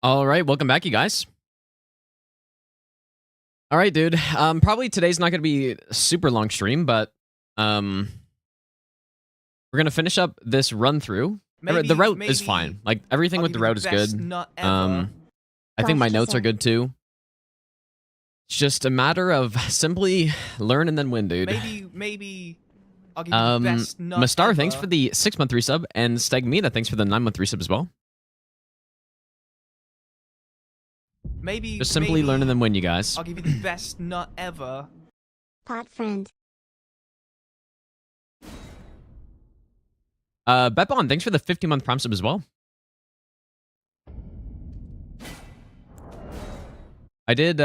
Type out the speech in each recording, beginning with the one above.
All right, welcome back, you guys. All right, dude. Probably today's not going to be a super long stream, but we're going to finish up this run through. The route is fine. Like everything with the route is good. I think my notes are good too. It's just a matter of simply learn and then win, dude. Maybe I'll give you the best nut Mastar, ever. thanks for the 6-month resub, and Stegmina, thanks for the 9-month resub as well. Just simply learn and then win, you guys. I'll give you the best nut ever. Pot friend. Betbon, thanks for the 50-month prime sub as well. I did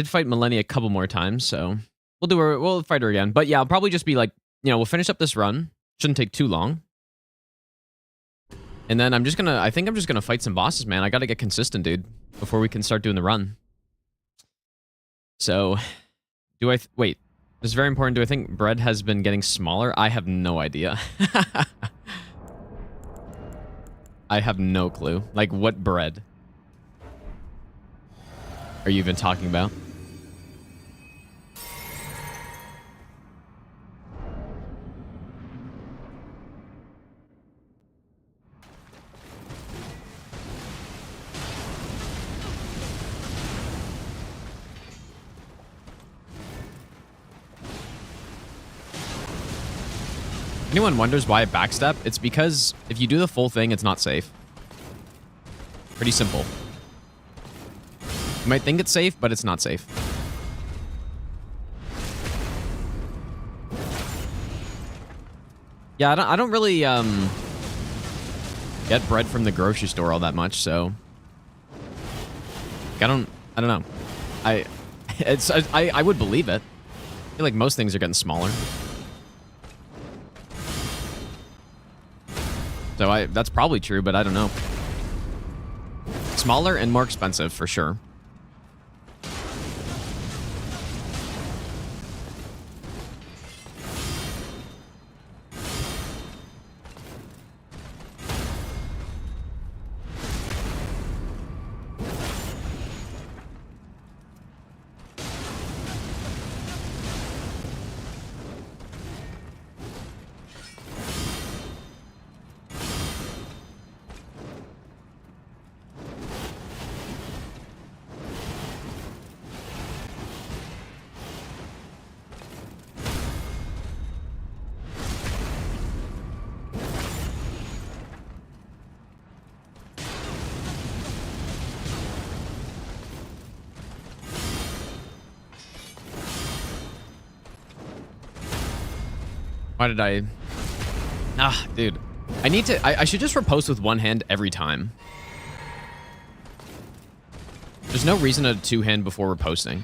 fight Millennia a couple more times, so we'll fight her again. But yeah, I'll probably just be like, we'll finish up this run. Shouldn't take too long. And then I think I'm just gonna fight some bosses, man. I gotta get consistent, dude, before we can start doing the run. So, wait, this is very important. Do I think bread has been getting smaller? I have no idea. I have no clue. Like, what bread are you even talking about? Anyone wonders why I backstep? It's because if you do the full thing, it's not safe. Pretty simple. You might think it's safe, but it's not safe. Yeah, I don't really get bread from the grocery store all that much, so I don't know. I would believe it. I feel like most things are getting smaller. So that's probably true, but I don't know. Smaller and more expensive for sure. Why did I... dude. I should just riposte with one hand every time. There's no reason to two-hand before riposting.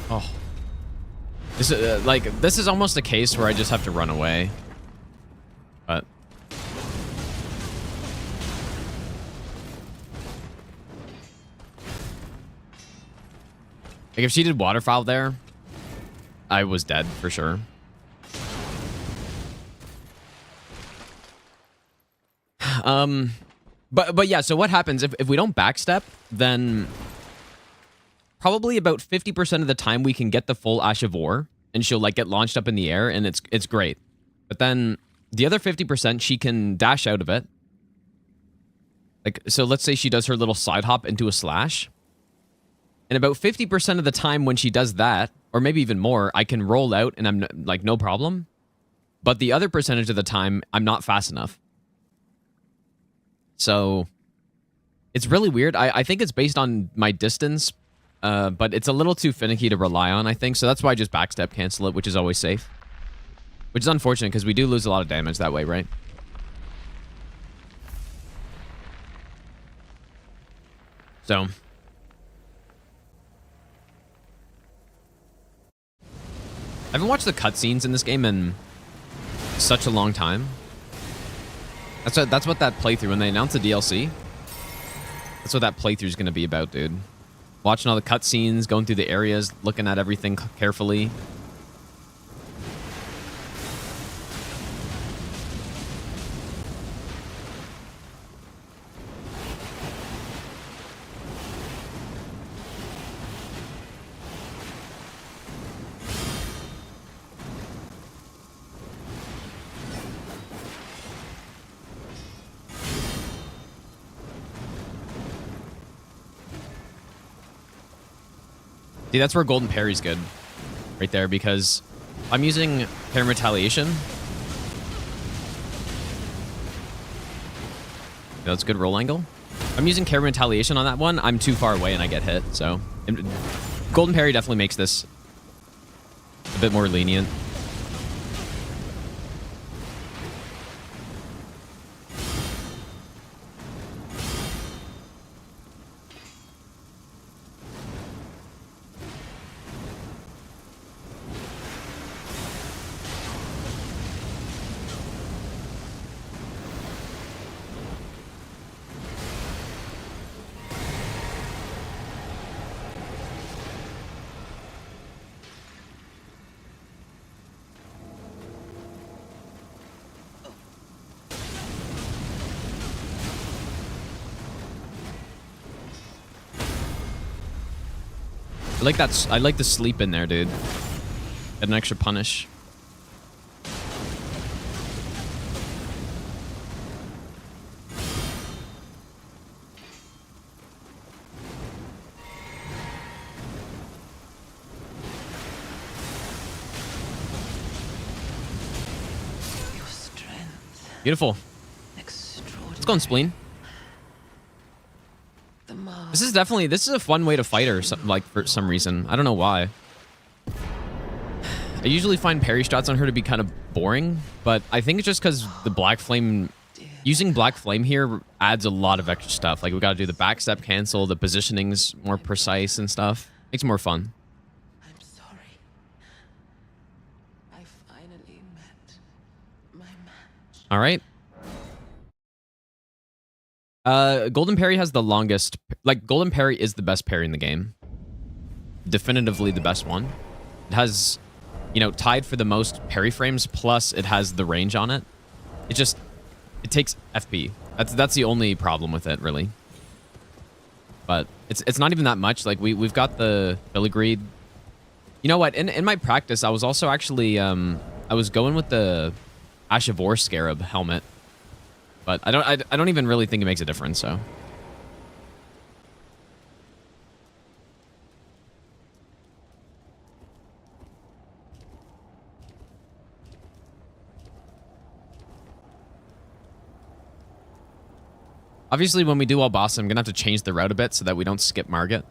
Oh. This is almost a case where I just have to run away. But like if she did waterfowl there, I was dead for sure. But yeah, so what happens if we don't backstep, then probably about 50% of the time we can get the full Ash of War, and she'll like get launched up in the air, and it's great. But then the other 50%, she can dash out of it. Like, so let's say she does her little side hop into a slash. And about 50% of the time when she does that, or maybe even more, I can roll out and I'm like, no problem. But the other percentage of the time, I'm not fast enough. So it's really weird. I think it's based on my distance, but it's a little too finicky to rely on, I think. So that's why I just backstep cancel it, which is always safe. Which is unfortunate because we do lose a lot of damage that way, right? So I haven't watched the cutscenes in this game in such a long time. That's what that playthrough, when they announced the DLC, that's what that playthrough is going to be about, dude. Watching all the cutscenes, going through the areas, looking at everything carefully. See, that's where Golden Parry's good. Right there, because I'm using Parry Retaliation. That's a good roll angle. I'm using Parry Retaliation on that one. I'm too far away and I get hit, so... Golden Parry definitely makes this a bit more lenient. I like that. I like the sleep in there, dude. Get an extra punish. Your strength. Beautiful. Extraordinary. Let's go on Spleen. This is a fun way to fight her, like, for some reason. I don't know why. I usually find parry strats on her to be kind of boring, but I think it's just because the Black Flame... Using Black Flame here adds a lot of extra stuff. Like, we gotta do the backstep cancel, the positioning's more precise and stuff. Makes it more fun. I'm sorry. I finally met my match. All right. Golden Parry has the longest... Like, Golden Parry is the best parry in the game. Definitively the best one. It has, you know, tied for the most parry frames, plus it has the range on it. It just... It takes FP. That's the only problem with it, really. But it's not even that much. Like, we've got the Filigreed. You know what? In my practice, I was also actually... I was going with the Ash of War Scarab helmet. But I don't even really think it makes a difference, so. Obviously, when we do all bosses, I'm gonna have to change the route a bit so that we don't skip Margit.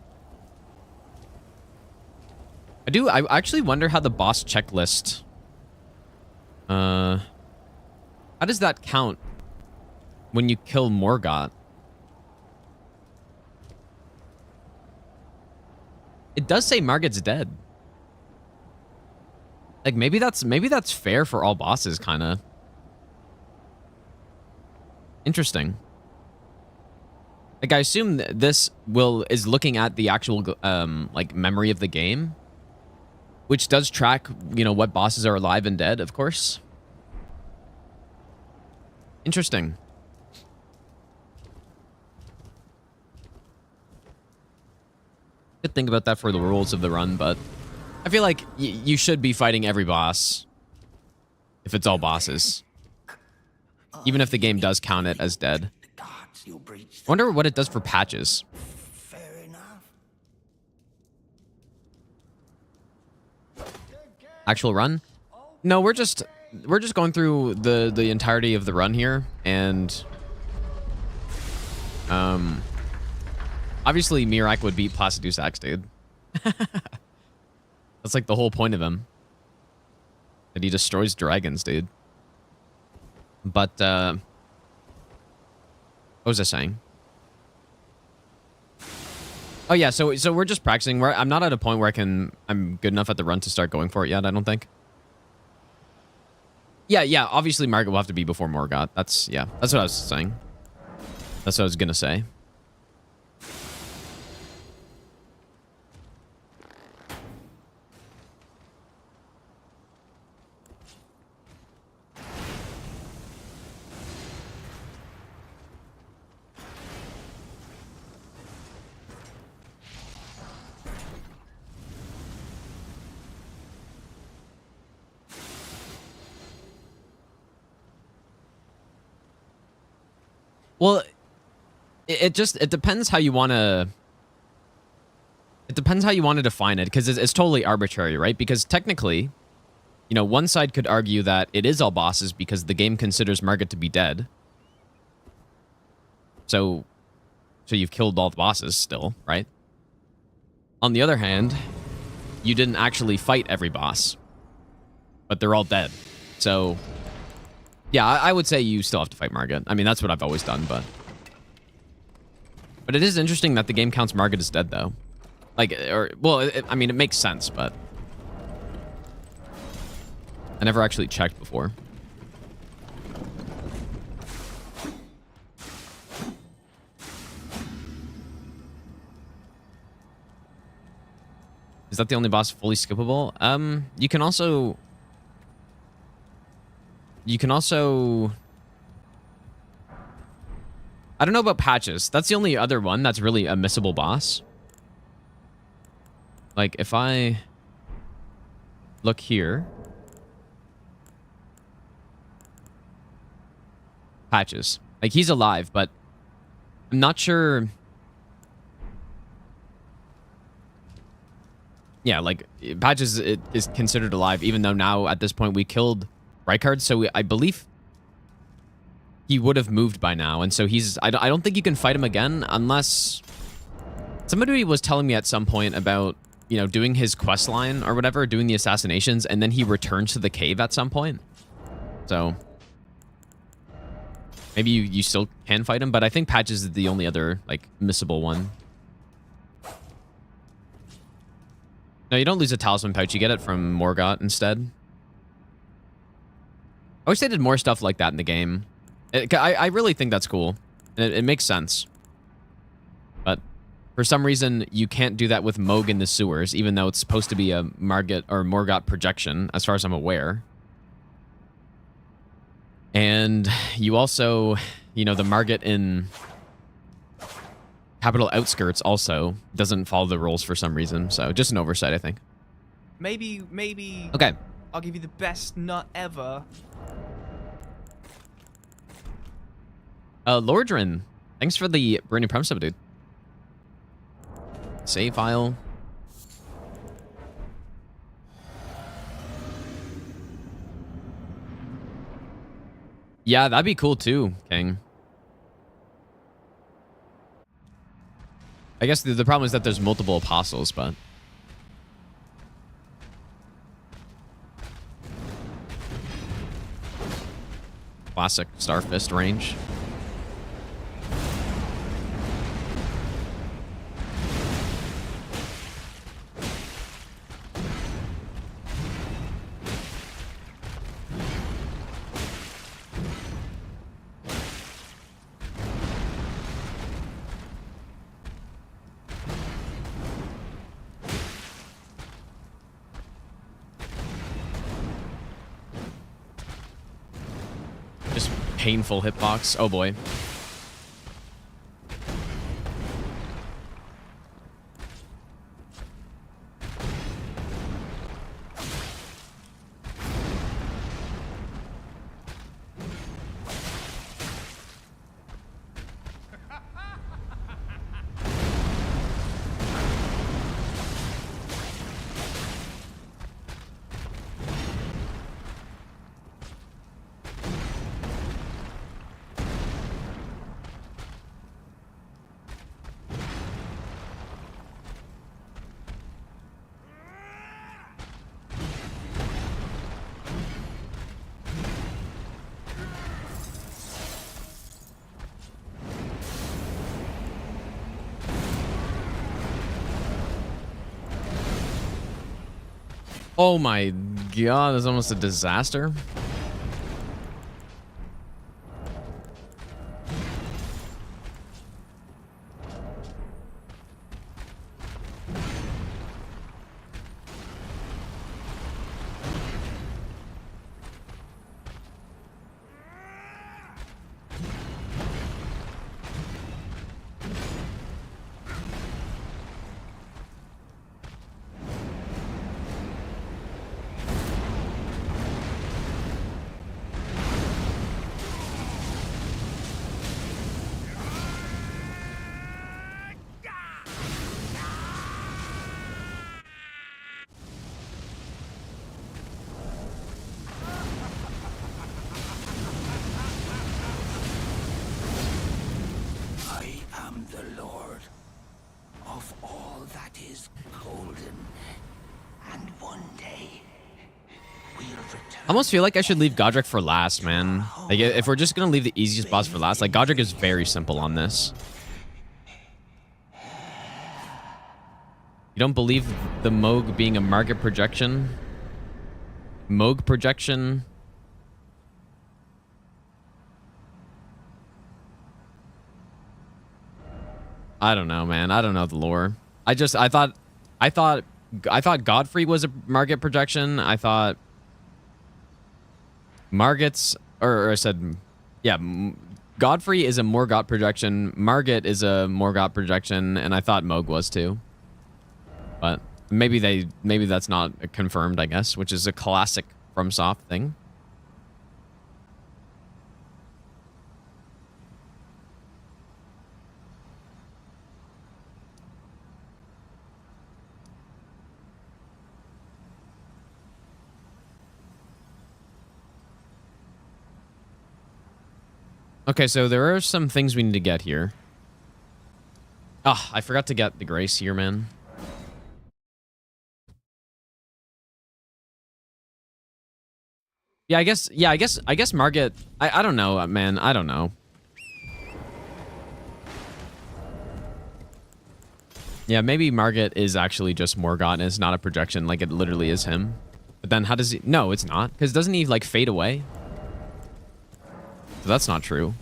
I actually wonder how the boss checklist... How does that count when you kill Morgott? It does say Margit's dead. Like, maybe that's fair for all bosses, kind of. Interesting. Like, I assume this is looking at the actual like memory of the game, which does track, you know, what bosses are alive and dead, of course. Interesting. Could think about that for the rules of the run, but I feel like you should be fighting every boss if it's all bosses, even if the game does count it as dead. I wonder what it does for patches. Fair enough. Actual run? No, we're just going through the entirety of the run here, and obviously Mirak would beat Placiduous Axe, dude. That's like the whole point of him. That he destroys dragons, dude. But what was I saying? Oh yeah, so we're just practicing. I'm not at a point where I'm good enough at the run to start going for it yet, I don't think. Yeah. Obviously, Margaret will have to be before Morgott. That's what I was saying. That's what I was gonna say. Well, it depends how you want to. It depends how you want to define it, because it's totally arbitrary, right? Because technically, you know, one side could argue that it is all bosses because the game considers Margaret to be dead. So you've killed all the bosses still, right? On the other hand, you didn't actually fight every boss, but they're all dead. So, yeah, I would say you still have to fight Margaret. I mean, that's what I've always done, but it is interesting that the game counts Margaret as dead, though. Like, I mean, it makes sense, but I never actually checked before. Is that the only boss fully skippable? You can also... I don't know about Patches. That's the only other one that's really a missable boss. Like, if I look here... Patches. Like, he's alive, but I'm not sure... Yeah, like, Patches is considered alive, even though now, at this point, we killed Rykard, so I believe he would have moved by now, and so he's... I don't think you can fight him again, unless... Somebody was telling me at some point about, you know, doing his quest line or whatever, doing the assassinations, and then he returns to the cave at some point. So... maybe you still can fight him, but I think Patches is the only other, like, missable one. No, you don't lose a talisman pouch. You get it from Morgott instead. I wish they did more stuff like that in the game. I really think that's cool. It makes sense. But for some reason, you can't do that with Moog in the sewers, even though it's supposed to be a Margit or Morgott projection, as far as I'm aware. And you also, you know, the Margit in Capital Outskirts also doesn't follow the rules for some reason. So just an oversight, I think. Maybe. Okay. I'll give you the best nut ever. Lordrin, thanks for the brand new Prime sub, dude. Save file. Yeah, that'd be cool too, King. I guess the problem is that there's multiple apostles, but... classic Starfist range. Painful hitbox. Oh boy. Oh my god, that's almost a disaster. It is golden. And one day, we'll return. I almost feel like I should leave Godric for last, man. Like, if we're just gonna leave the easiest boss for last, like, Godric is very simple on this. You don't believe the Moog being a market projection? Moog projection? I don't know, man. I don't know the lore. I thought Godfrey was a market projection. I thought Margit's, or I said, yeah, Godfrey is a Morgott projection. Margit is a Morgott projection, and I thought Moog was too. But maybe that's not confirmed, I guess, which is a classic FromSoft thing. Okay, so there are some things we need to get here. Ah, I forgot to get the Grace here, man. Yeah, I guess Margit, I don't know, man. I don't know. Yeah, maybe Margit is actually just Morgott and it's not a projection, like it literally is him. But then how does he, no, it's not, because doesn't he like fade away? So that's not true.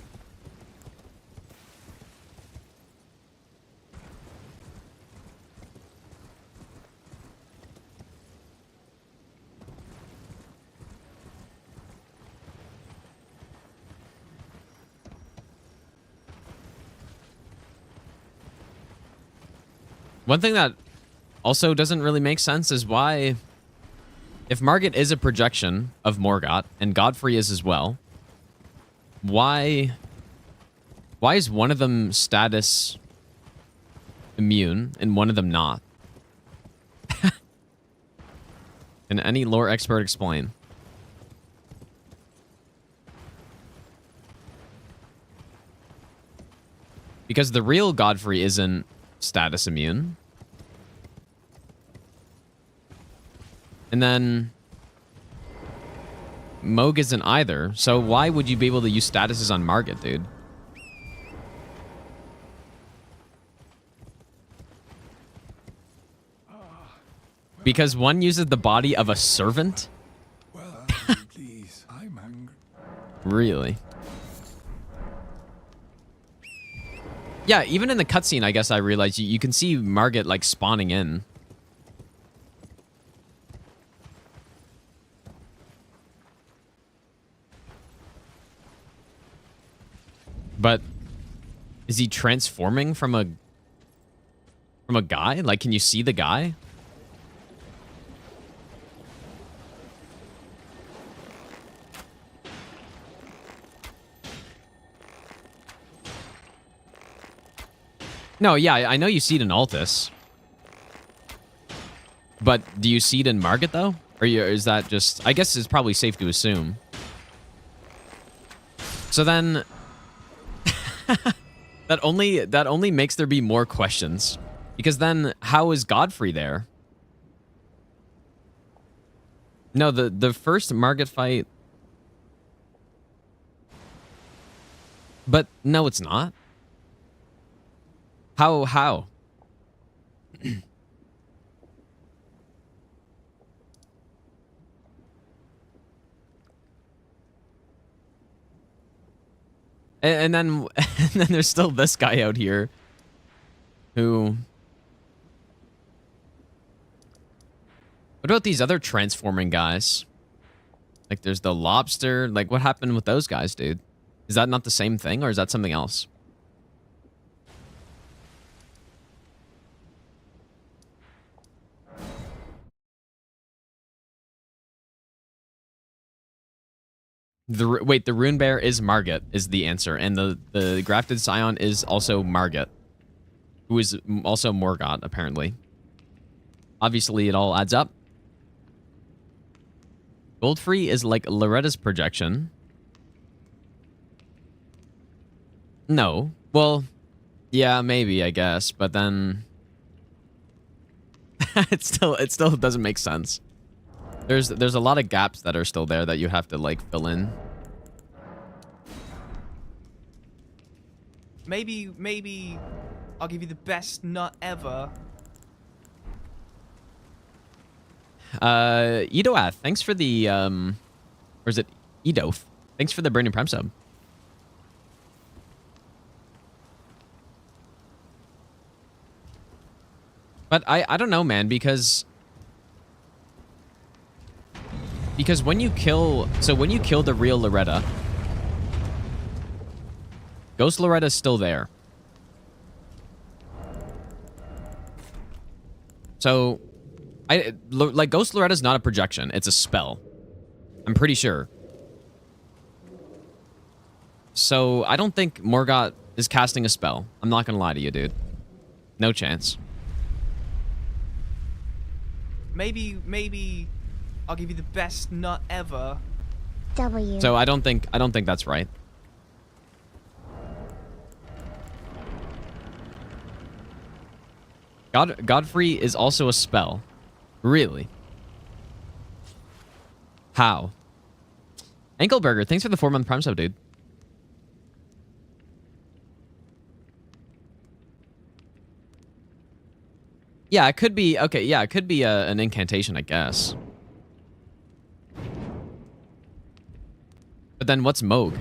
One thing that also doesn't really make sense is why, if Margit is a projection of Morgott and Godfrey is as well, why is one of them status immune and one of them not? Can any lore expert explain? Because the real Godfrey isn't status immune. And then Moog isn't either. So why would you be able to use statuses on Margit, dude? Because one uses the body of a servant? Well, please, I'm angry. Really? Yeah, even in the cutscene, I guess I realized you can see Margit like spawning in. But is he transforming from a guy? Like, can you see the guy? No, yeah, I know you see it in Altus. But do you see it in Margit, though? Or is that just... I guess it's probably safe to assume. So then... that only makes there be more questions. Because then, how is Godfrey there? No, the first Margit fight... But, no, it's not. How? and then there's still this guy out here who... What about these other transforming guys? Like there's the lobster. Like what happened with those guys, dude? Is that not the same thing or is that something else? Wait, the rune bear is Margit is the answer, and the grafted scion is also Margit, who is also Morgott apparently. Obviously, it all adds up. Goldfree is like Loretta's projection. No, well, yeah, maybe I guess, but then it still doesn't make sense. There's a lot of gaps that are still there that you have to like fill in. Maybe I'll give you the best nut ever. Edoath, thanks for the or is it Edoth? Thanks for the Brandon Prime sub. But I don't know, man, because when you kill the real Loretta, Ghost Loretta's still there. So like Ghost Loretta's not a projection, it's a spell. I'm pretty sure. So I don't think Morgott is casting a spell. I'm not gonna lie to you, dude. No chance. Maybe I'll give you the best nut ever. W. So I don't think that's right. Godfrey is also a spell. Really? How? Ankleburger, thanks for the 4-month Prime sub, dude. Yeah, it could be... Okay, yeah, it could be an incantation, I guess. But then what's Moog?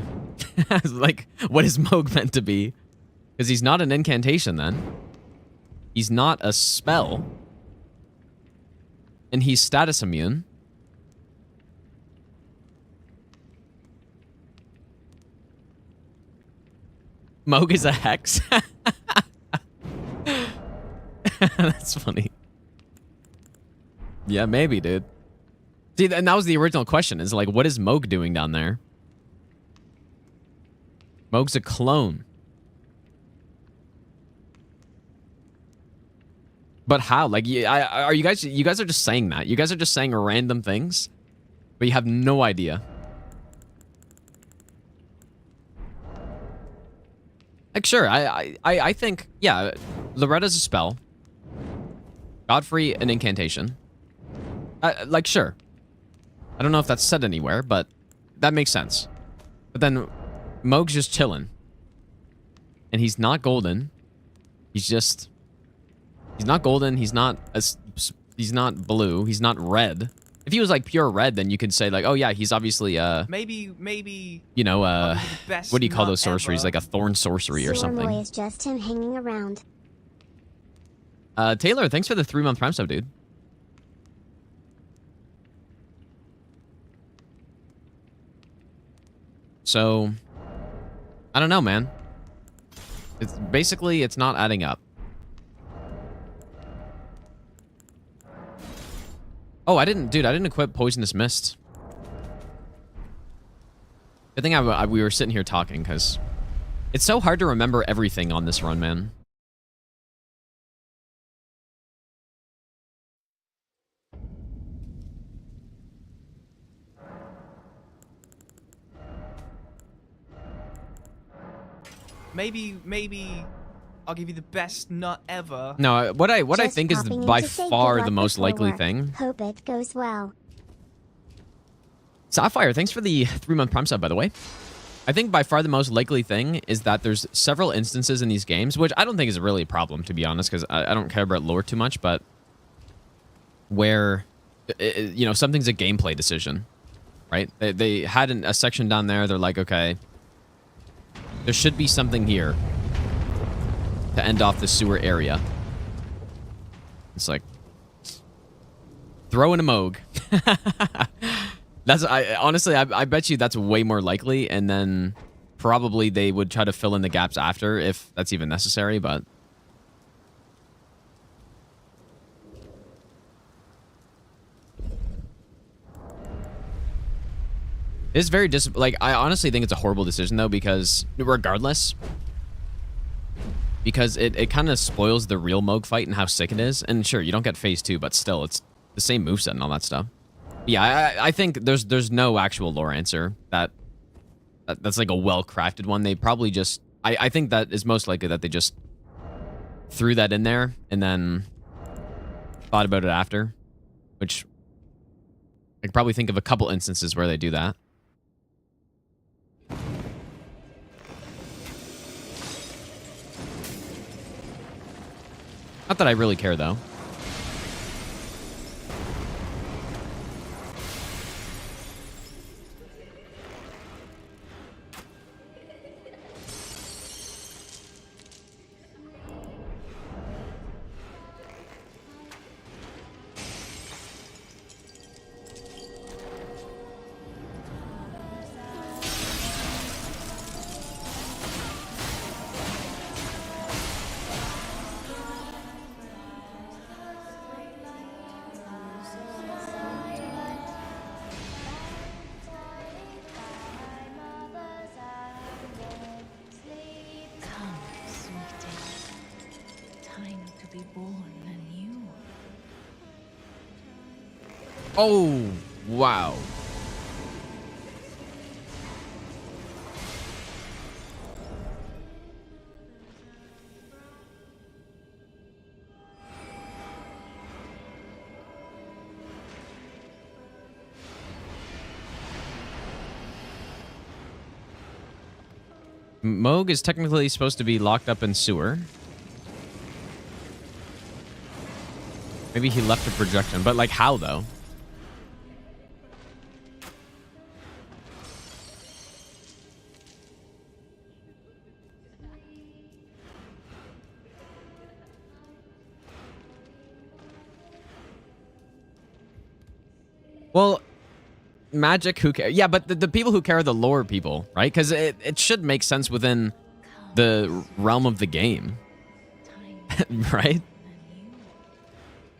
Like, what is Moog meant to be? Because he's not an incantation, then. He's not a spell. And he's status immune. Moog is a hex. That's funny. Yeah, maybe, dude. See, and that was the original question, is like, what is Moog doing down there? Moog's a clone. But how? Like, are you guys are just saying that. You guys are just saying random things, but you have no idea. Like, sure, I think, yeah, Loretta's a spell. Godfrey, an incantation. Like, sure. I don't know if that's said anywhere, but that makes sense. But then Moog's just chilling. And he's not golden. He's just... He's not golden. He's not blue. He's not red. If he was like pure red, then you could say like, oh yeah, he's obviously maybe you know, best what do you call nut those sorceries? ever. Like a thorn sorcery or something. Boy is just him hanging around. Taylor, thanks for the 3-month Prime sub, dude. So, I don't know, man. It's basically, it's not adding up. Oh, I didn't equip Poisonous Mist. Good thing we were sitting here talking, because it's so hard to remember everything on this run, man. Maybe I'll give you the best nut ever. No, what I Just think is popping in by to say good far luck the most before likely work. thing. Hope it goes well. Sapphire, thanks for the 3-month Prime sub, by the way. I think by far the most likely thing is that there's several instances in these games, which I don't think is really a problem, to be honest, because I don't care about lore too much, but where, you know, something's a gameplay decision, right? They had a section down there, they're like, okay, there should be something here to end off the sewer area. It's like, throw in a Moog. That's honestly, I bet you that's way more likely, and then probably they would try to fill in the gaps after if that's even necessary, but it's very like, I honestly think it's a horrible decision though, because regardless, because it kind of spoils the real Moog fight and how sick it is. And sure, you don't get phase 2, but still, it's the same moveset and all that stuff. Yeah, I think there's no actual lore answer that's like a well-crafted one. They probably just... I think that is most likely that they just threw that in there and then thought about it after, which I could probably think of a couple instances where they do that. Not that I really care, though. Come, sweetie. Time to be born anew. Oh, wow. Moog is technically supposed to be locked up in sewer. Maybe he left a projection, but like how though? Well, magic, who cares? Yeah, but the people who care are the lore people, right? Because it should make sense within the realm of the game, right?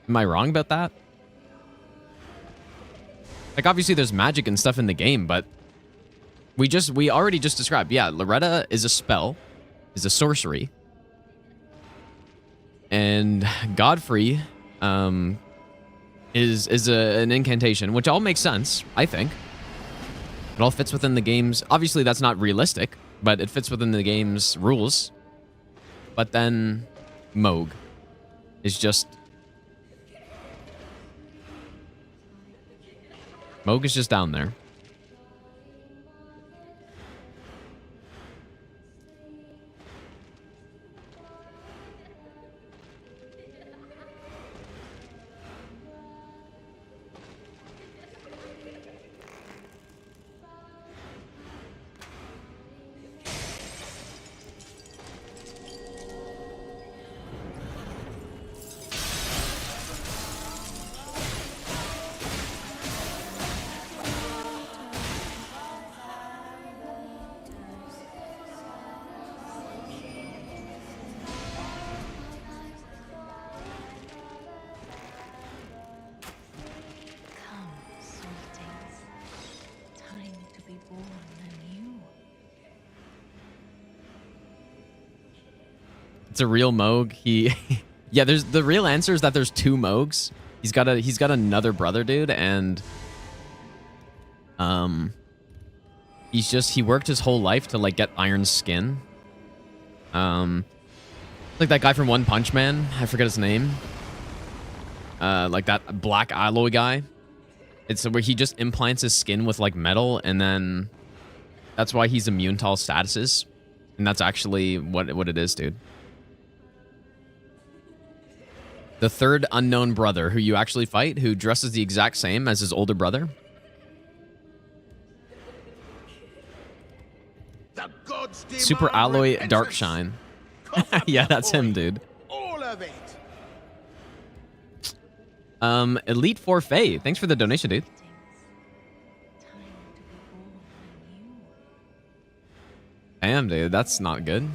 Am I wrong about that? Like, obviously there's magic and stuff in the game, but we already just described, yeah, Loretta is a spell, is a sorcery. And Godfrey, is an incantation, which all makes sense, I think. It all fits within the game's... Obviously, that's not realistic, but it fits within the game's rules. But then Moog is just... Moog is just down there. Come, sweeties. Time to be born anew. It's a real Moog. He... Yeah, there's the real answer is that there's two Moogs. He's got another brother, dude, and he worked his whole life to like get iron skin. Like that guy from One Punch Man, I forget his name. Like that black alloy guy. It's where he just implants his skin with like metal, and then that's why he's immune to all statuses. And that's actually what it is, dude. The third unknown brother who you actually fight, who dresses the exact same as his older brother. The gods Super demand Alloy repentance. Dark Shine. Yeah, that's him, dude. All of it. Elite Forfait. Thanks for the donation, dude. Time to be born anew. Damn, dude, that's not good.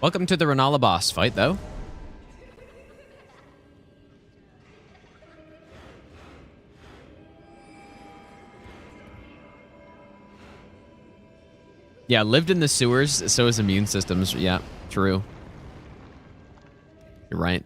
Welcome to the Renala boss fight, though. Yeah, lived in the sewers, so his immune system's... Yeah, true. You're right.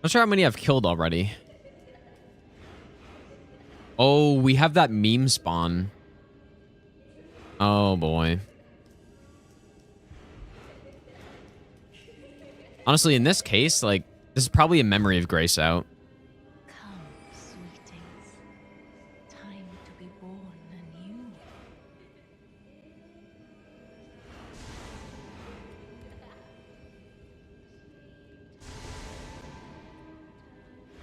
Not sure how many I've killed already. Oh, we have that meme spawn. Oh, boy. Honestly, in this case, like, this is probably a memory of Grace out. Come, sweetings. Time to be born anew.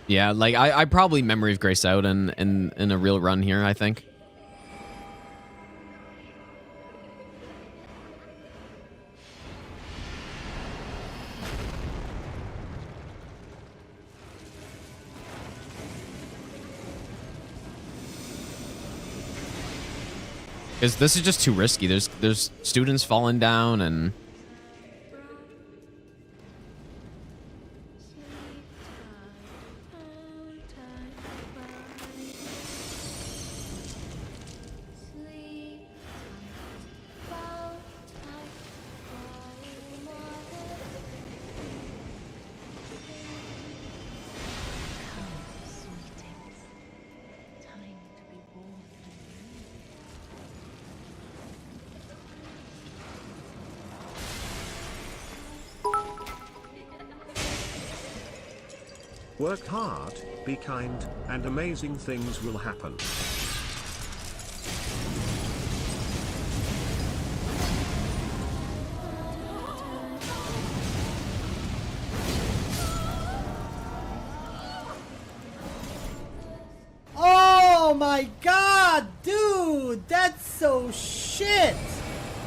Yeah, like, I probably memory of Grace out in a real run here, I think. Because this is just too risky. There's students falling down and... Come, sweetings. Time to be born anew. Work hard, be kind, and amazing things will happen. Oh my god, dude! That's so shit!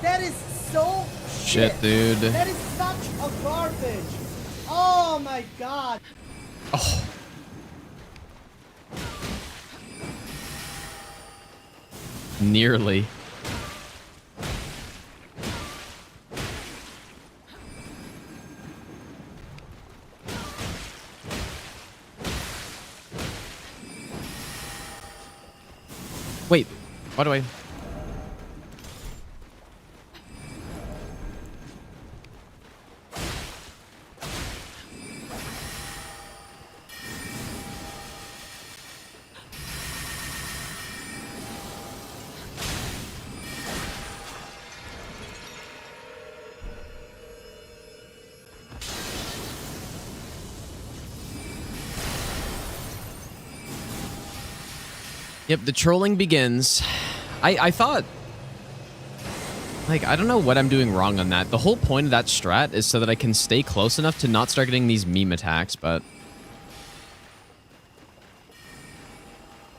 That is so Shit, dude. That is such a garbage! Oh my god! Oh. Nearly. Wait, why do I... Yep, the trolling begins. I thought... Like, I don't know what I'm doing wrong on that. The whole point of that strat is so that I can stay close enough to not start getting these meme attacks, but...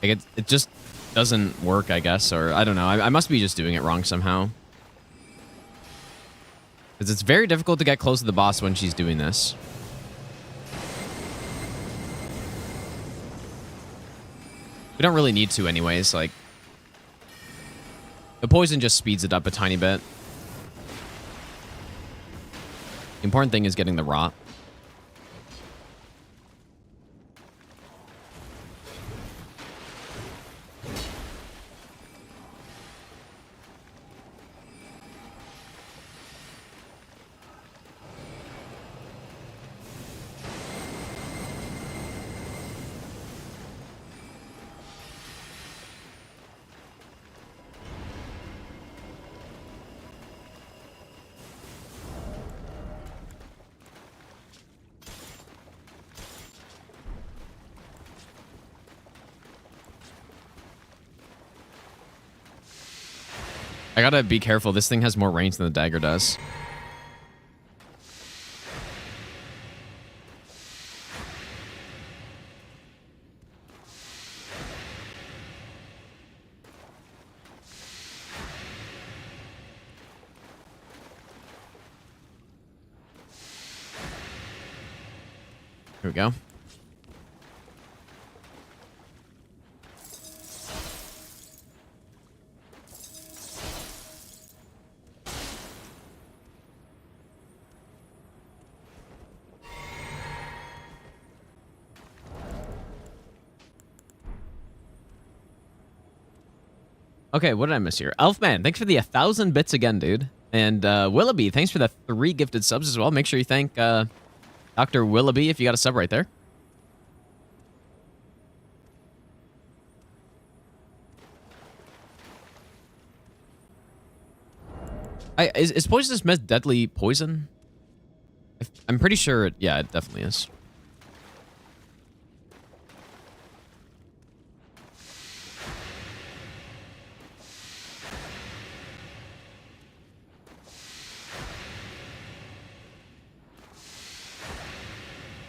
Like, it just doesn't work, I guess, or I don't know. I must be just doing it wrong somehow. Because it's very difficult to get close to the boss when she's doing this. We don't really need to anyways, like... The poison just speeds it up a tiny bit. The important thing is getting the rot. I gotta be careful. This thing has more range than the dagger does. Here we go. Okay, what did I miss here? Elfman, thanks for the 1,000 bits again, dude. And Willoughby, thanks for the 3 gifted subs as well. Make sure you thank Dr. Willoughby if you got a sub right there. Is poisonous mist deadly poison? I'm pretty sure yeah, it definitely is.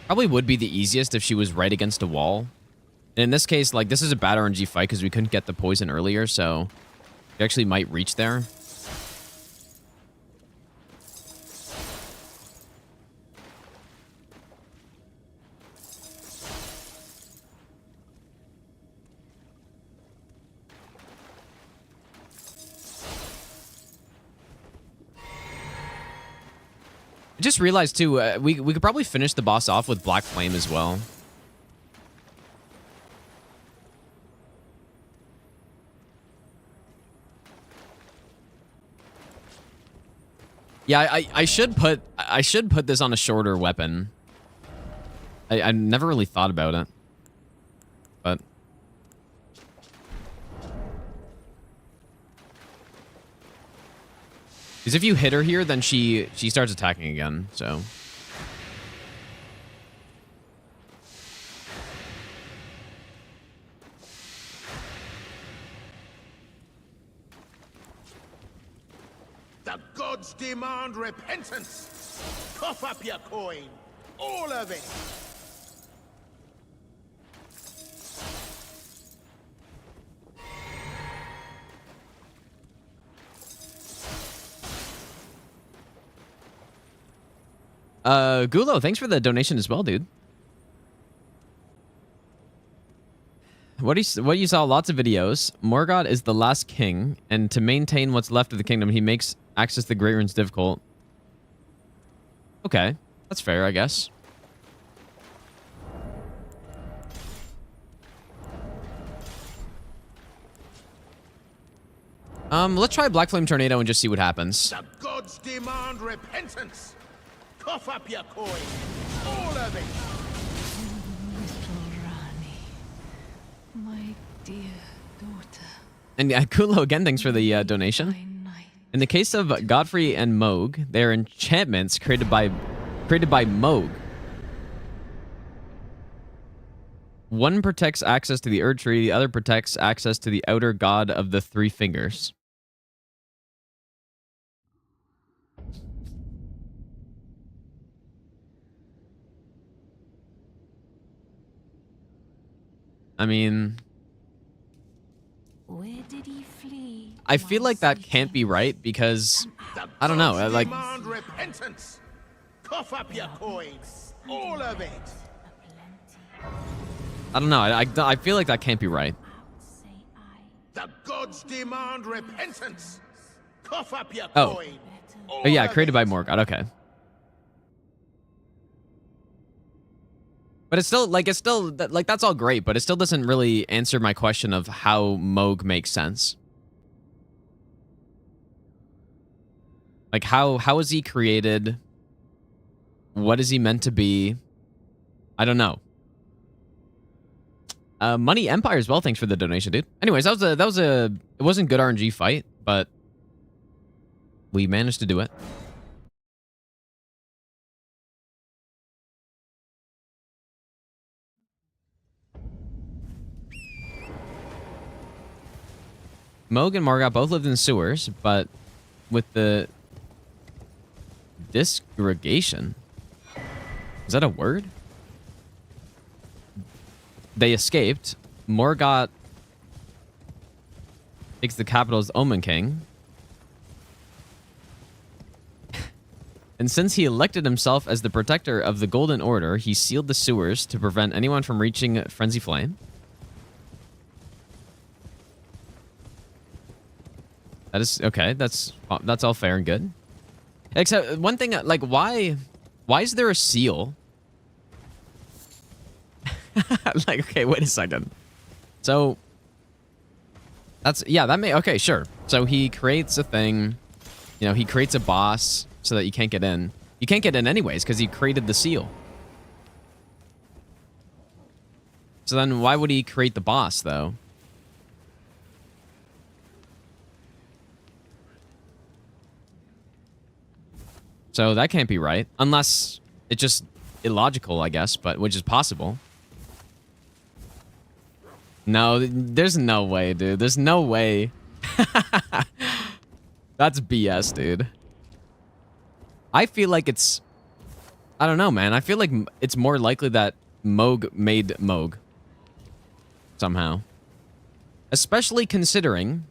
Probably would be the easiest if she was right against a wall. And in this case, like, this is a bad RNG fight because we couldn't get the poison earlier, so we actually might reach there. I just realized, too, we could probably finish the boss off with Black Flame as well. Yeah, I should put this on a shorter weapon. I never really thought about it, but because if you hit her here, then she starts attacking again. So The gods demand repentance. Cough up your coin. All of it. Gulo, thanks for the donation as well, dude. What you saw lots of videos. Morgoth is the last king, and to maintain what's left of the kingdom, he makes access to the Great Runes difficult. Okay, that's fair, I guess. Let's try Black Flame Tornado and just see what happens. The gods demand repentance. Cough up your coin. All of it. Little Rani, my dear daughter. And Kulo, again, thanks for the donation. By night. In the case of Godfrey and Moog, they are enchantments created by Moog. One protects access to the Erd Tree, the other protects access to the outer god of the three fingers. I mean, Where did he flee? I feel like that can't be right because I don't know. Like, Demand repentance. Cough up your coin. All of it. I don't know. I feel like that can't be right. Say I. The gods demand repentance. Cough up your Oh. coin. Oh yeah, created by Morgoth. Okay. But it's still like that's all great, but it still doesn't really answer my question of how Moog makes sense. Like how is he created? What is he meant to be? I don't know. Money Empire as well. Thanks for the donation, dude. Anyways, it wasn't good RNG fight, but we managed to do it. Moog and Morgoth both lived in sewers, but with the disgregation, is that a word? They escaped. Morgoth takes the capital as Omen King. And since he elected himself as the protector of the Golden Order, he sealed the sewers to prevent anyone from reaching Frenzy Flame. That is okay. That's all fair and good. Except one thing, like why is there a seal? Like, okay, wait a second. So that's okay, sure. So he creates a thing, he creates a boss so that you can't get in. You can't get in anyways because he created the seal. So then why would he create the boss though? So that can't be right. Unless it's just illogical, I guess, but which is possible. No, there's no way, dude. There's no way. That's BS, dude. I feel like it's... I don't know, man. I feel like it's more likely that Mohg made Mohg. Somehow. Especially considering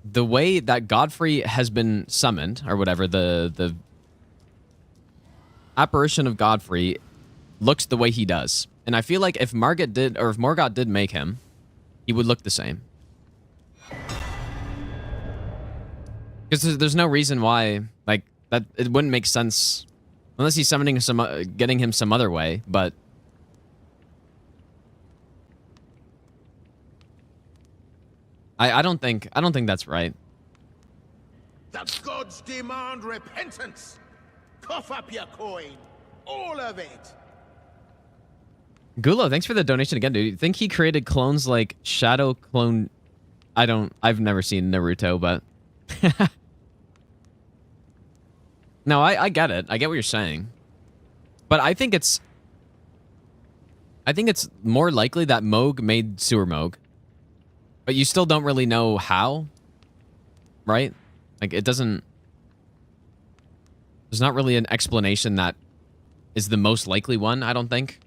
the way that Godfrey has been summoned, or whatever, the apparition of Godfrey looks the way he does. And I feel like if Margit did, or if Morgoth did make him, he would look the same. Because there's no reason why, like, that it wouldn't make sense unless he's summoning some, getting him some other way. But I don't think that's right. The gods demand repentance. Cough up your coin, all of it. Gulo, thanks for the donation again, dude. You think he created clones like Shadow Clone? I've never seen Naruto, but no, I get it. I get what you're saying. But I think it's more likely that Mohg made Sewer Mohg. But you still don't really know how, right? Like, it doesn't... There's not really an explanation that is the most likely one, I don't think.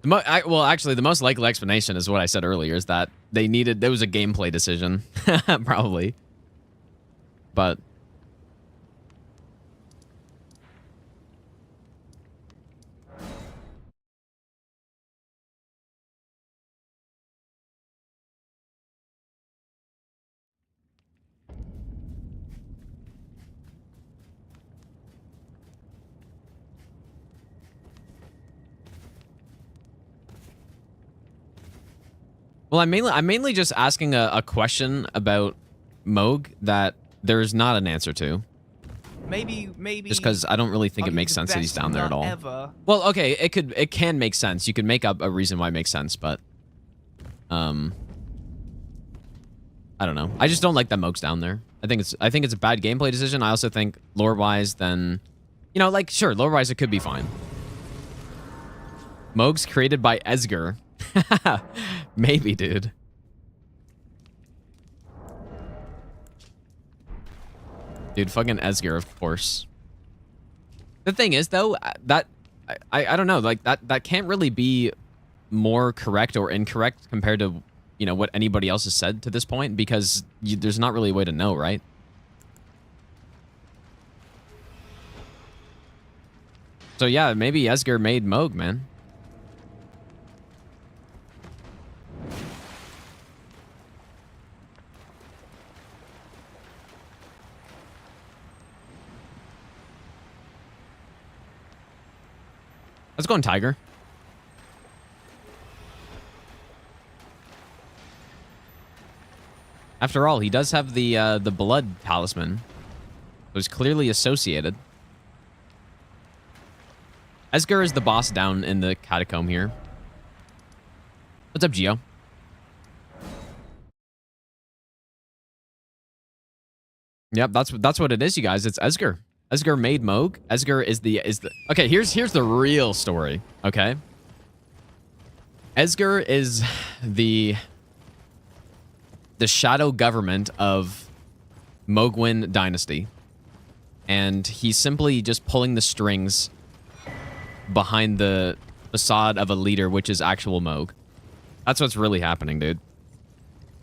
Well, actually, the most likely explanation is what I said earlier, is that there was a gameplay decision, probably. But... Well, I'm mainly just asking a question about Mohg that there's not an answer to. Maybe. Just because I don't really think I'll it give makes you the sense that he's best down there at nut all. ever. Well, okay, it can make sense. You can make up a reason why it makes sense, but I don't know. I just don't like that Mohg's down there. I think it's a bad gameplay decision. I also think lore-wise, then, you know, like, sure, lore-wise it could be fine. Mohg's created by Esger. Maybe, dude. Dude, fucking Esger, of course. The thing is, though, that I don't know, like that can't really be more correct or incorrect compared to, you know, what anybody else has said to this point, because there's not really a way to know, right? So yeah, maybe Esger made Mohg, man. Let's go on Tiger. After all, he does have the blood talisman. It was clearly associated. Esger is the boss down in the catacomb here. What's up, Gio? Yep, that's what it is, you guys. It's Esger. Esger made Mohg. Esger is the okay, here's the real story, okay? Esger is the shadow government of Mohgwyn dynasty. And he's simply just pulling the strings behind the facade of a leader, which is actual Mohg. That's what's really happening, dude.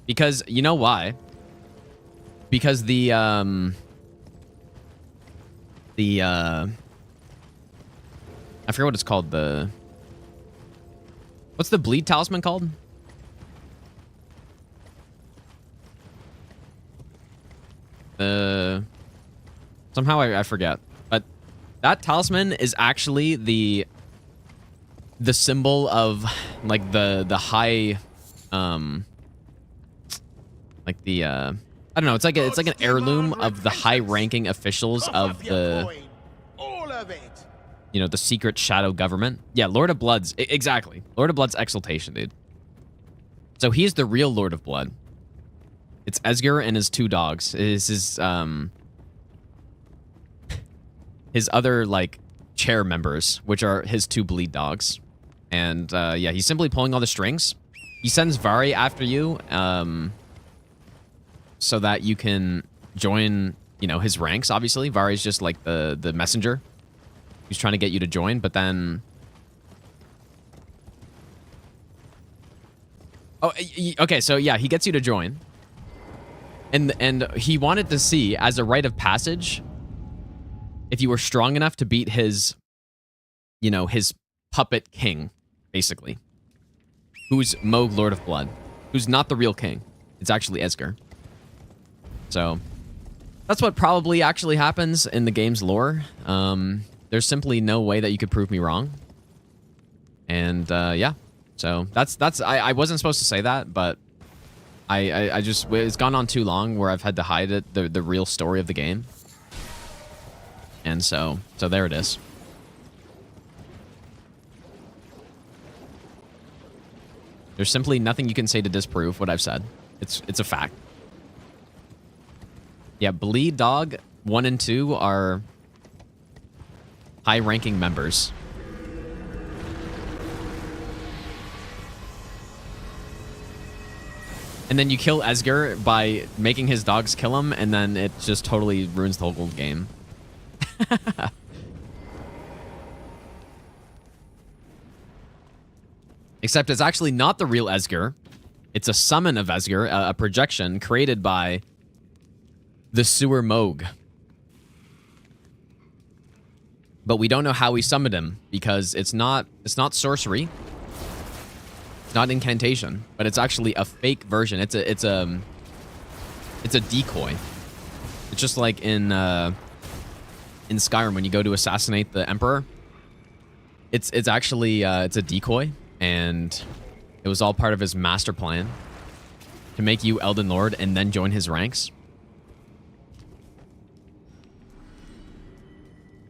Because you know why? Because I forget what it's called. What's the bleed talisman called? Somehow I forget. But that talisman is actually the symbol of like the high like the I don't know, it's like an heirloom of the high-ranking officials of the, you know, the secret shadow government. Yeah, Lord of Blood's, exactly. Lord of Blood's exaltation, dude. So he's the real Lord of Blood. It's Esger and his 2 dogs. Is his other like chair members, which are his 2 bleed dogs. And yeah, he's simply pulling all the strings. He sends Vari after you, so that you can join, you know, his ranks. Obviously, Vari's just like the messenger. He's trying to get you to join, but then. Oh, okay. So yeah, he gets you to join, and he wanted to see as a rite of passage if you were strong enough to beat his, you know, his puppet king, basically, who's Moog, Lord of Blood, who's not the real king. It's actually Esger. So that's what probably actually happens in the game's lore. There's simply no way that you could prove me wrong. And yeah, so that's I wasn't supposed to say that, but I just, it's gone on too long where I've had to hide it, the real story of the game. And so there it is. There's simply nothing you can say to disprove what I've said. It's a fact. Yeah, Bleed Dog 1 and 2 are high-ranking members. And then you kill Esger by making his dogs kill him, and then it just totally ruins the whole game. Except it's actually not the real Esger. It's a summon of Esger, a projection created by the sewer Moog. But we don't know how he summoned him because it's not sorcery. It's not incantation, but it's actually a fake version. It's a decoy. It's just like in Skyrim when you go to assassinate the Emperor. It's actually it's a decoy, and it was all part of his master plan to make you Elden Lord and then join his ranks.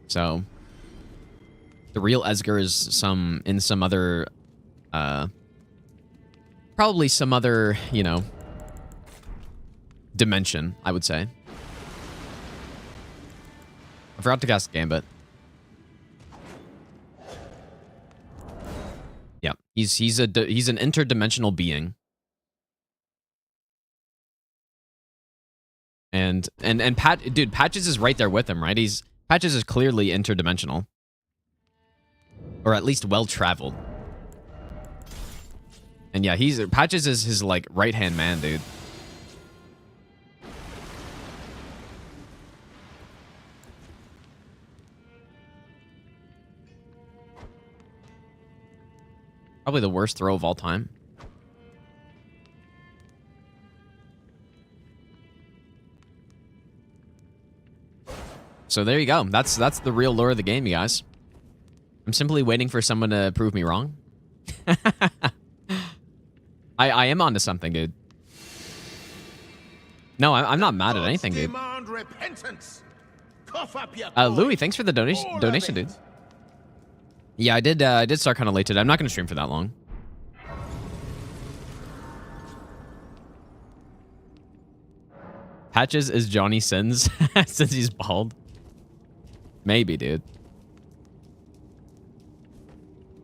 So the real Esger is in some other probably some other, you know, dimension, I would say. I forgot to cast Gambit. Yeah, he's an interdimensional being. And dude, Patches is right there with him, right? Patches is clearly interdimensional. Or at least well-traveled. And yeah, Patches is his, like, right-hand man, dude. Probably the worst throw of all time. So there you go. That's the real lore of the game, you guys. I'm simply waiting for someone to prove me wrong. I am onto something, dude. No, I'm not mad at anything, dude. Louis, thanks for the donation, dude. Yeah, I did start kind of late today. I'm not going to stream for that long. Patches is Johnny Sins since he's bald. Maybe, dude.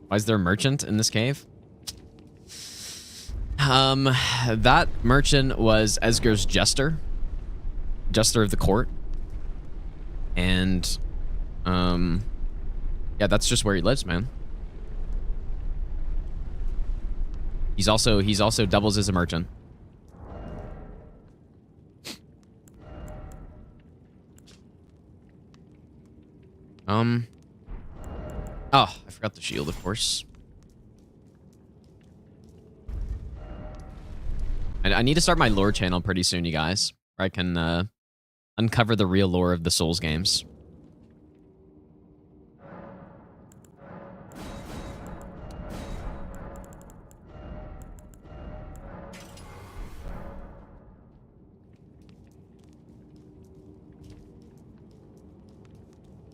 Why is there a merchant in this cave? That merchant was Esger's jester of the court. And, yeah, that's just where he lives, man. He's also doubles as a merchant. Oh, I forgot the shield, of course. I need to start my lore channel pretty soon, you guys, where I can uncover the real lore of the Souls games.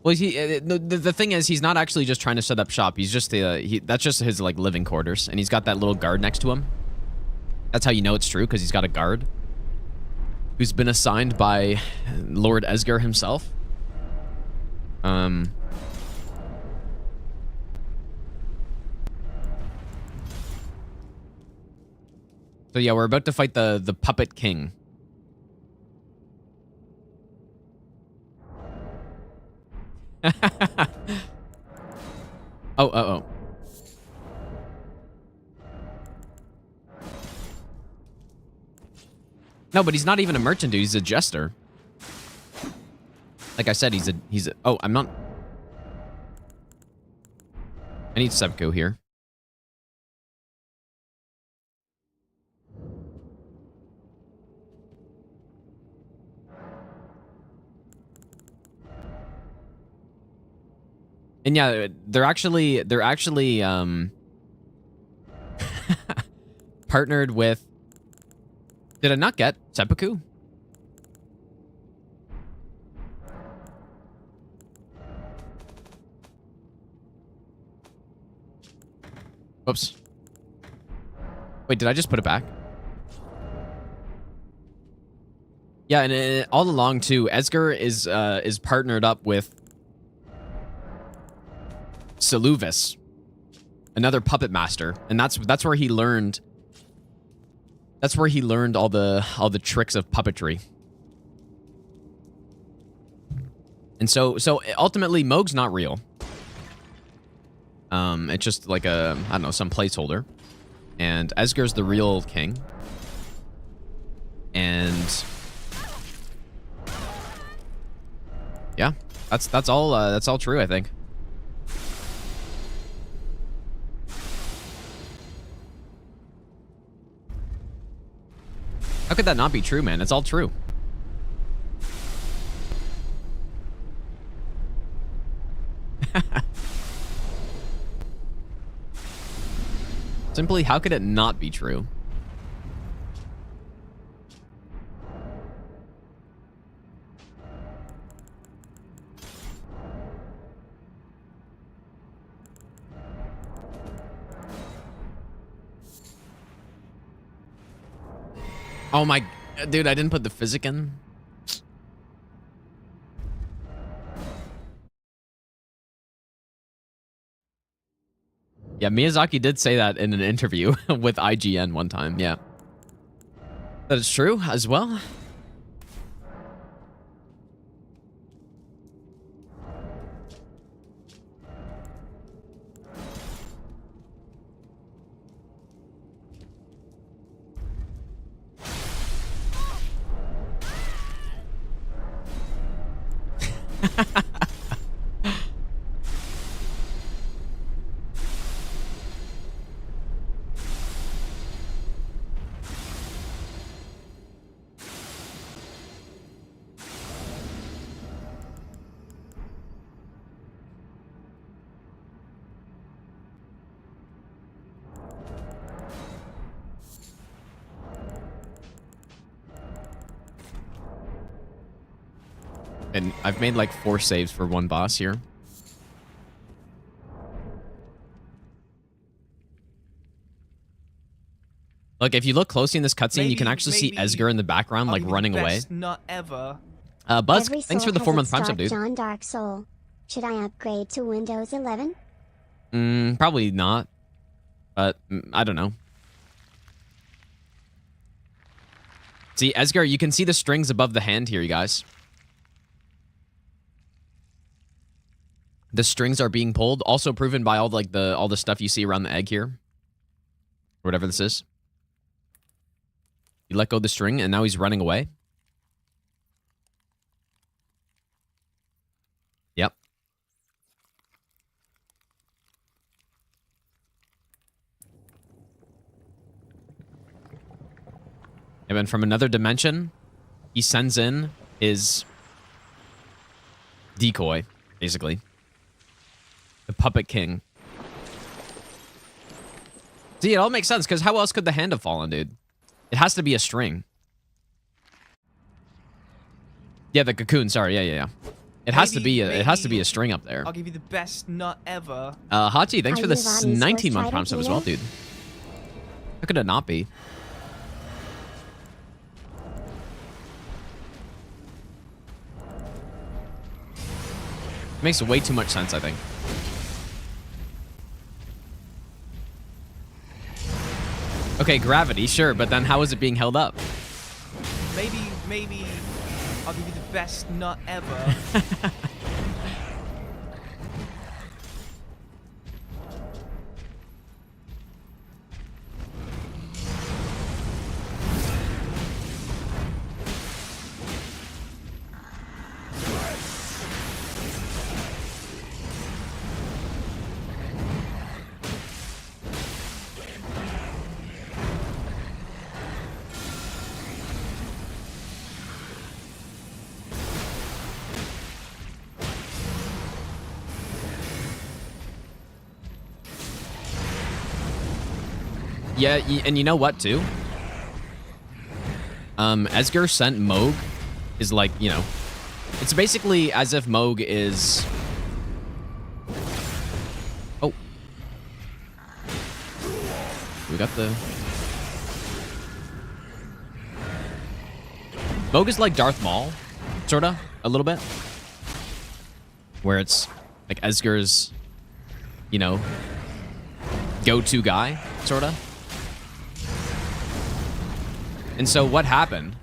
Well, the thing is, he's not actually just trying to set up shop. He's just that's just his like living quarters, and he's got that little guard next to him. That's how you know it's true, because he's got a guard. who's been assigned by Lord Esgar himself. So yeah, we're about to fight the Puppet King. Oh. No, but he's not even a merchant, dude. He's a jester. Like I said, he's a. Oh, I'm not. I need Sepko here. And yeah, they're actually partnered with. Did I not get seppuku? Whoops. Wait, did I just put it back? Yeah, and all along too, Esgar is partnered up with Seluvis, another puppet master, and that's where he learned. That's where he learned all the tricks of puppetry. And so ultimately, Moog's not real. It's just like a, I don't know, some placeholder. And Esgar's the real king. And yeah, that's all true, I think. How could that not be true, man? It's all true. Simply, how could it not be true? Oh my, dude, I didn't put the physic in. Yeah, Miyazaki did say that in an interview with IGN one time, yeah. That is true as well. And I've made like 4 saves for one boss here. Look, if you look closely in this cutscene, you can actually see Esgar in the background, like running away. Not ever. Buzz, Every thanks for soul the has 4-month its prime sub, dark dude. John Dark Soul. Should I upgrade to Windows 11? Probably not. But I don't know. See, Esgar, you can see the strings above the hand here, you guys. The strings are being pulled, also proven by all the stuff you see around the egg here. Or whatever this is. You let go of the string, and now he's running away. Yep. And then from another dimension, he sends in his decoy, basically. The Puppet King. See, it all makes sense, because how else could the hand have fallen, dude? It has to be a string. Yeah, the cocoon, sorry, yeah. It has to be a string up there. I'll give you the best nut ever. Hachi, thanks for the Ayuva's 19-month first prime sub as title, well, dude. How could it not be? Makes way too much sense, I think. Okay, gravity, sure, but then how is it being held up? Maybe I'll give you the best nut ever. Yeah, and you know what, too? Esger sent Moog is like, you know, it's basically as if Moog is... Oh. We got the... Moog is like Darth Maul, sorta, a little bit. Where it's like Esger's, you know, go-to guy, sorta. And so what happened?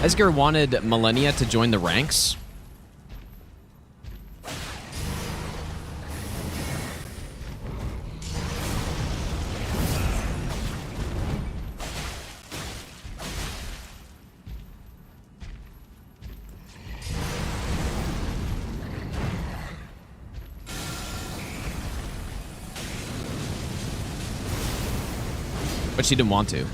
Esger wanted Millennia to join the ranks. But she didn't want to.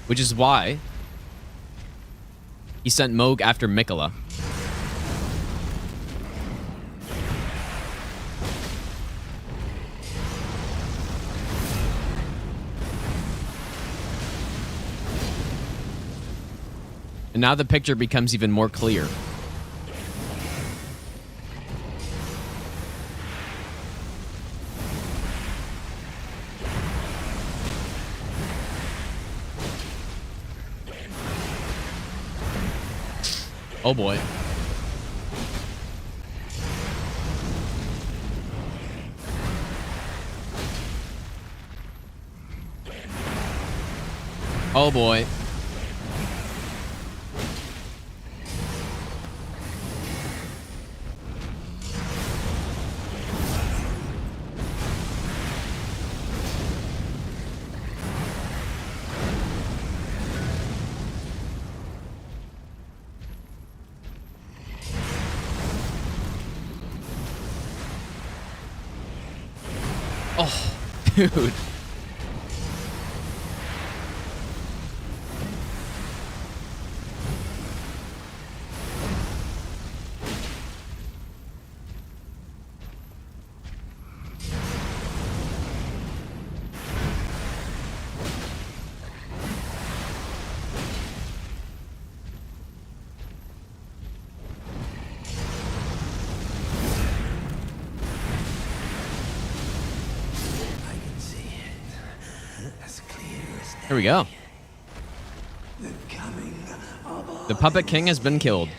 Which is why he sent Moog after Mikola. And now the picture becomes even more clear. Oh boy. Oh boy. Oh, dude. Here we go. The Puppet King has been killed.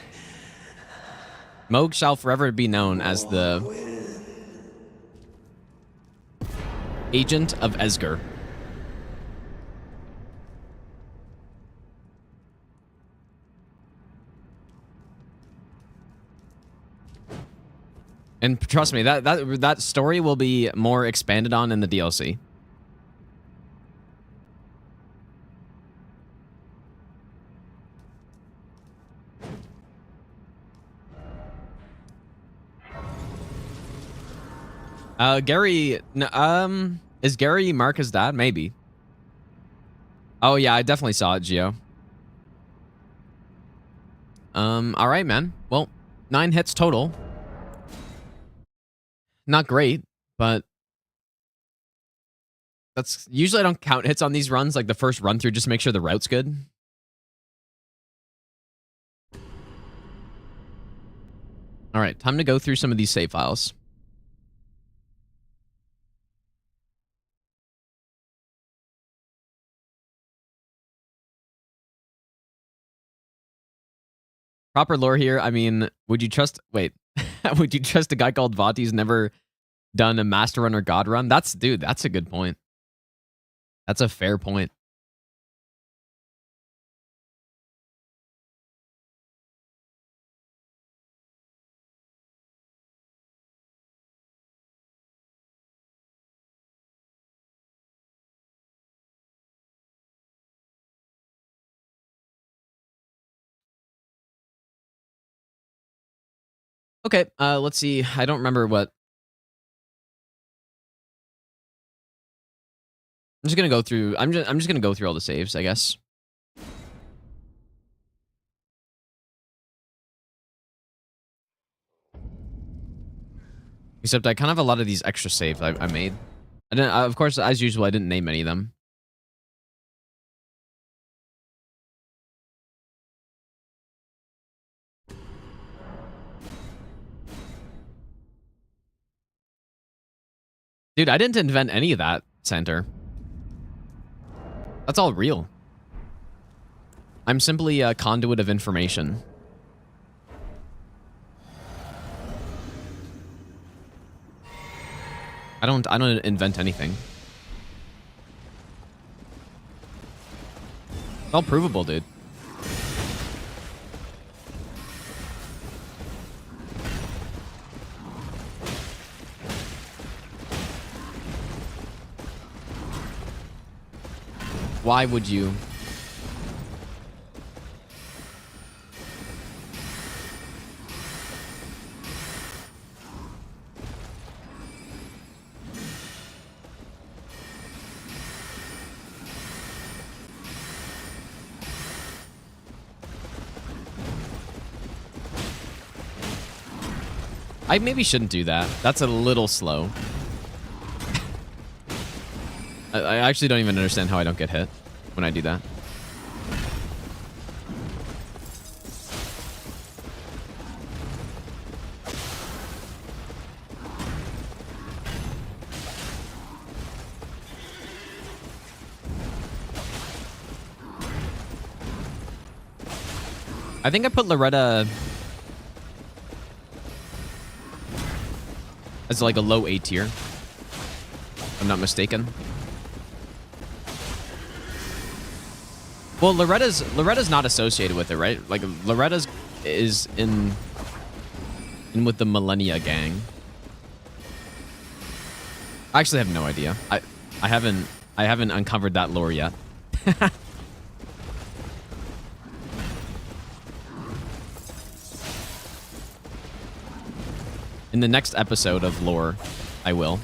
Moog shall forever be known as the agent of Esger. And trust me, that story will be more expanded on in the DLC. Gary, is Gary Mark dad? Maybe. Oh yeah, I definitely saw it, Gio. All right, man. Well, 9 hits total. Not great, but that's usually I don't count hits on these runs, like the first run through, just to make sure the route's good. All right, time to go through some of these save files. Proper lore here. I mean, would you trust... Wait. Would you trust a guy called Vati's never done a Master Run or God Run? Dude, that's a good point. That's a fair point. Okay, let's see. I don't remember what... I'm just gonna go through... I'm just gonna go through all the saves, I guess. Except I kind of have a lot of these extra saves I made. I didn't, of course, as usual, I didn't name any of them. Dude, I didn't invent any of that, Center. That's all real. I'm simply a conduit of information. I don't invent anything. It's all provable, dude. Why would you? I maybe shouldn't do that. That's a little slow. I actually don't even understand how I don't get hit when I do that. I think I put Loretta as like a low A tier, if I'm not mistaken. Well, Loretta's not associated with it, right? Like Loretta's is in with the Millennia gang. I actually have no idea. I haven't uncovered that lore yet. In the next episode of lore, I will.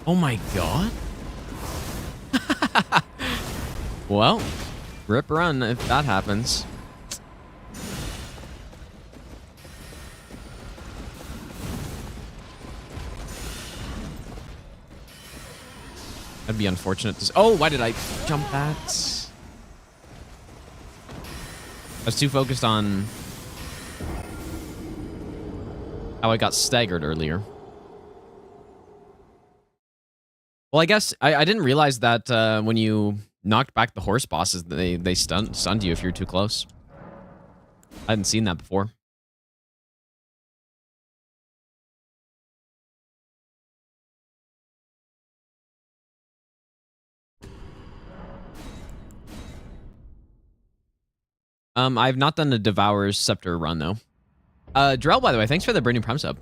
Oh my god. Well, rip run if that happens. That'd be unfortunate. Oh, why did I jump that? I was too focused on how I got staggered earlier. Well, I guess I didn't realize that when you knocked back the horse bosses, they stunned you if you're too close. I hadn't seen that before. I've not done a Devourer's Scepter run, though. Drell, by the way, thanks for the brand new Prime sub.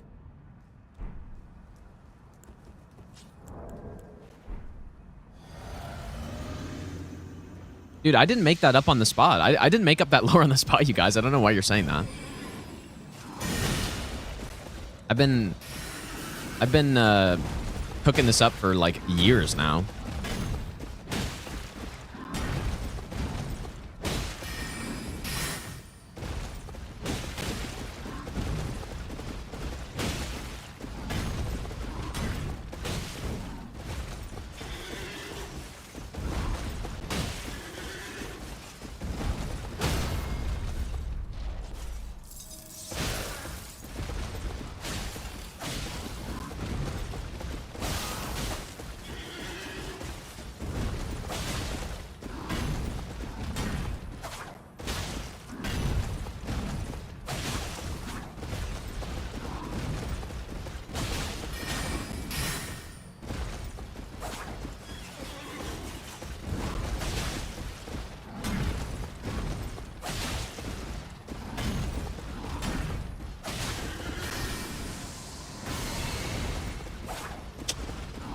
Dude, I didn't make that up on the spot. I didn't make up that lore on the spot, you guys. I don't know why you're saying that. I've been cooking this up for like years now.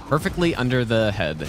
Perfectly under the head.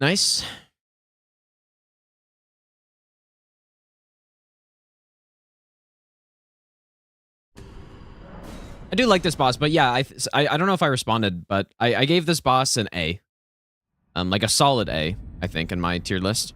Nice. I do like this boss, but yeah, I don't know if I responded, but I gave this boss an A. Like a solid A, I think, in my tier list.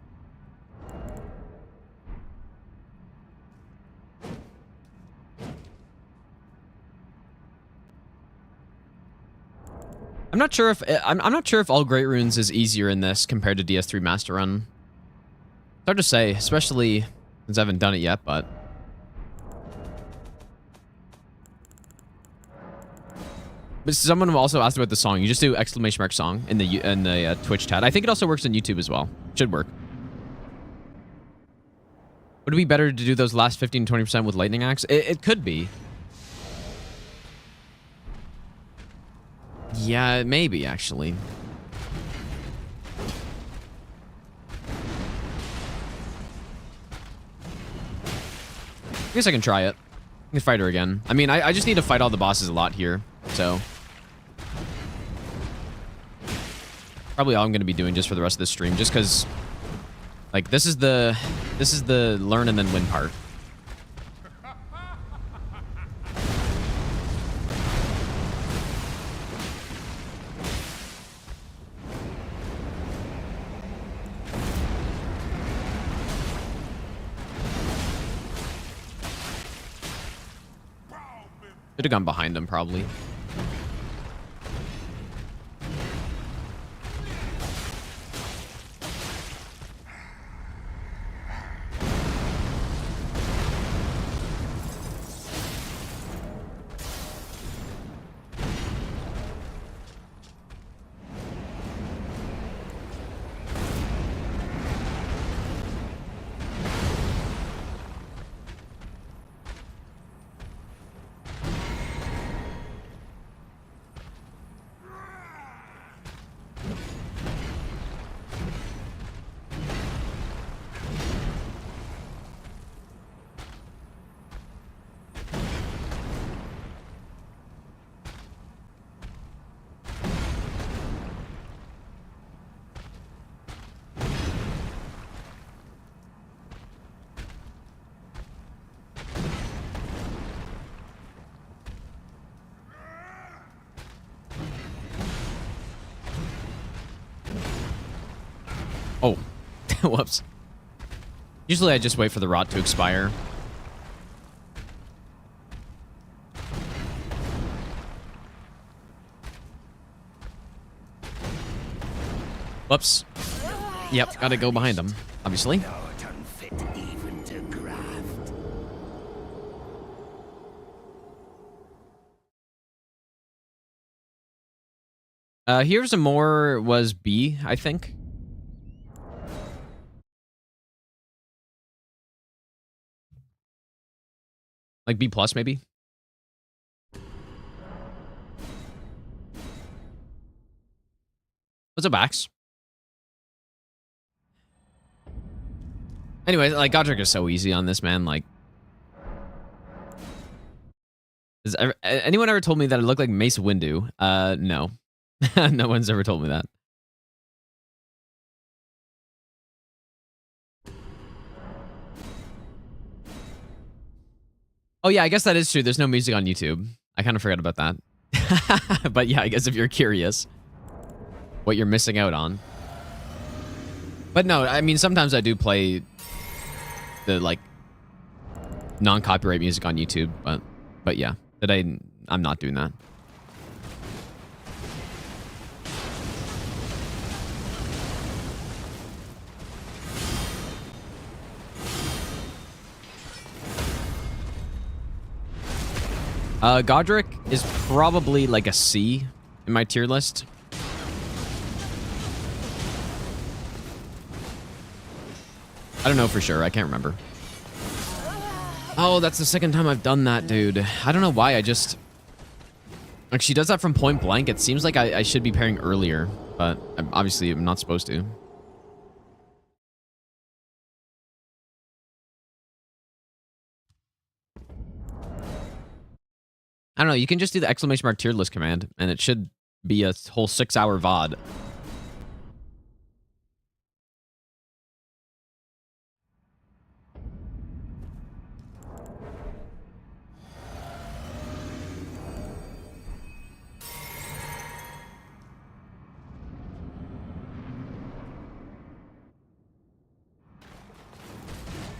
I'm not sure if all Great Runes is easier in this compared to DS3 Master Run. It's hard to say, especially since I haven't done it yet, but someone also asked about the song. You just do ! Song in the Twitch chat. I think it also works on YouTube as well. Should work. Would it be better to do those last 15-20% with Lightning Axe? It could be. Yeah, maybe, actually. I guess I can try it. I can fight her again. I mean, I just need to fight all the bosses a lot here, so... Probably all I'm going to be doing just for the rest of the stream, just because... Like, this is the learn and then win part. Should have gone behind him, probably. Oh, whoops. Usually I just wait for the rot to expire. Whoops. Yep, gotta go behind him, obviously. Here's a more was B, I think. Like B plus, maybe? What's up, Axe? Anyway, like, Godric is so easy on this, man. Like, has anyone ever told me that I look like Mace Windu? No. No one's ever told me that. Oh, yeah, I guess that is true. There's no music on YouTube. I kind of forgot about that. But yeah, I guess if you're curious what you're missing out on. But no, I mean, sometimes I do play the, like, non-copyright music on YouTube. But yeah, I'm not doing that. Godric is probably like a C in my tier list. I don't know for sure. I can't remember. Oh, that's the second time I've done that, dude. I don't know why. I just... Like, she does that from point blank. It seems like I should be pairing earlier, but obviously I'm not supposed to. I don't know, you can just do the exclamation mark tier list command, and it should be a whole 6-hour VOD.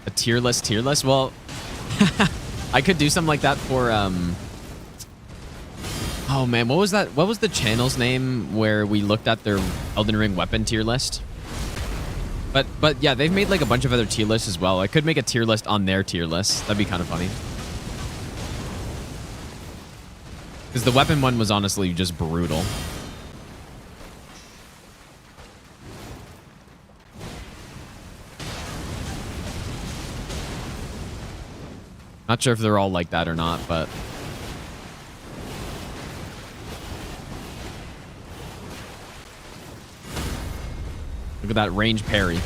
A tier list? Well, I could do something like that for, oh man, what was that? What was the channel's name where we looked at their Elden Ring weapon tier list? But yeah, they've made like a bunch of other tier lists as well. I could make a tier list on their tier list. That'd be kind of funny. Because the weapon one was honestly just brutal. Not sure if they're all like that or not, but... Look at that range parry.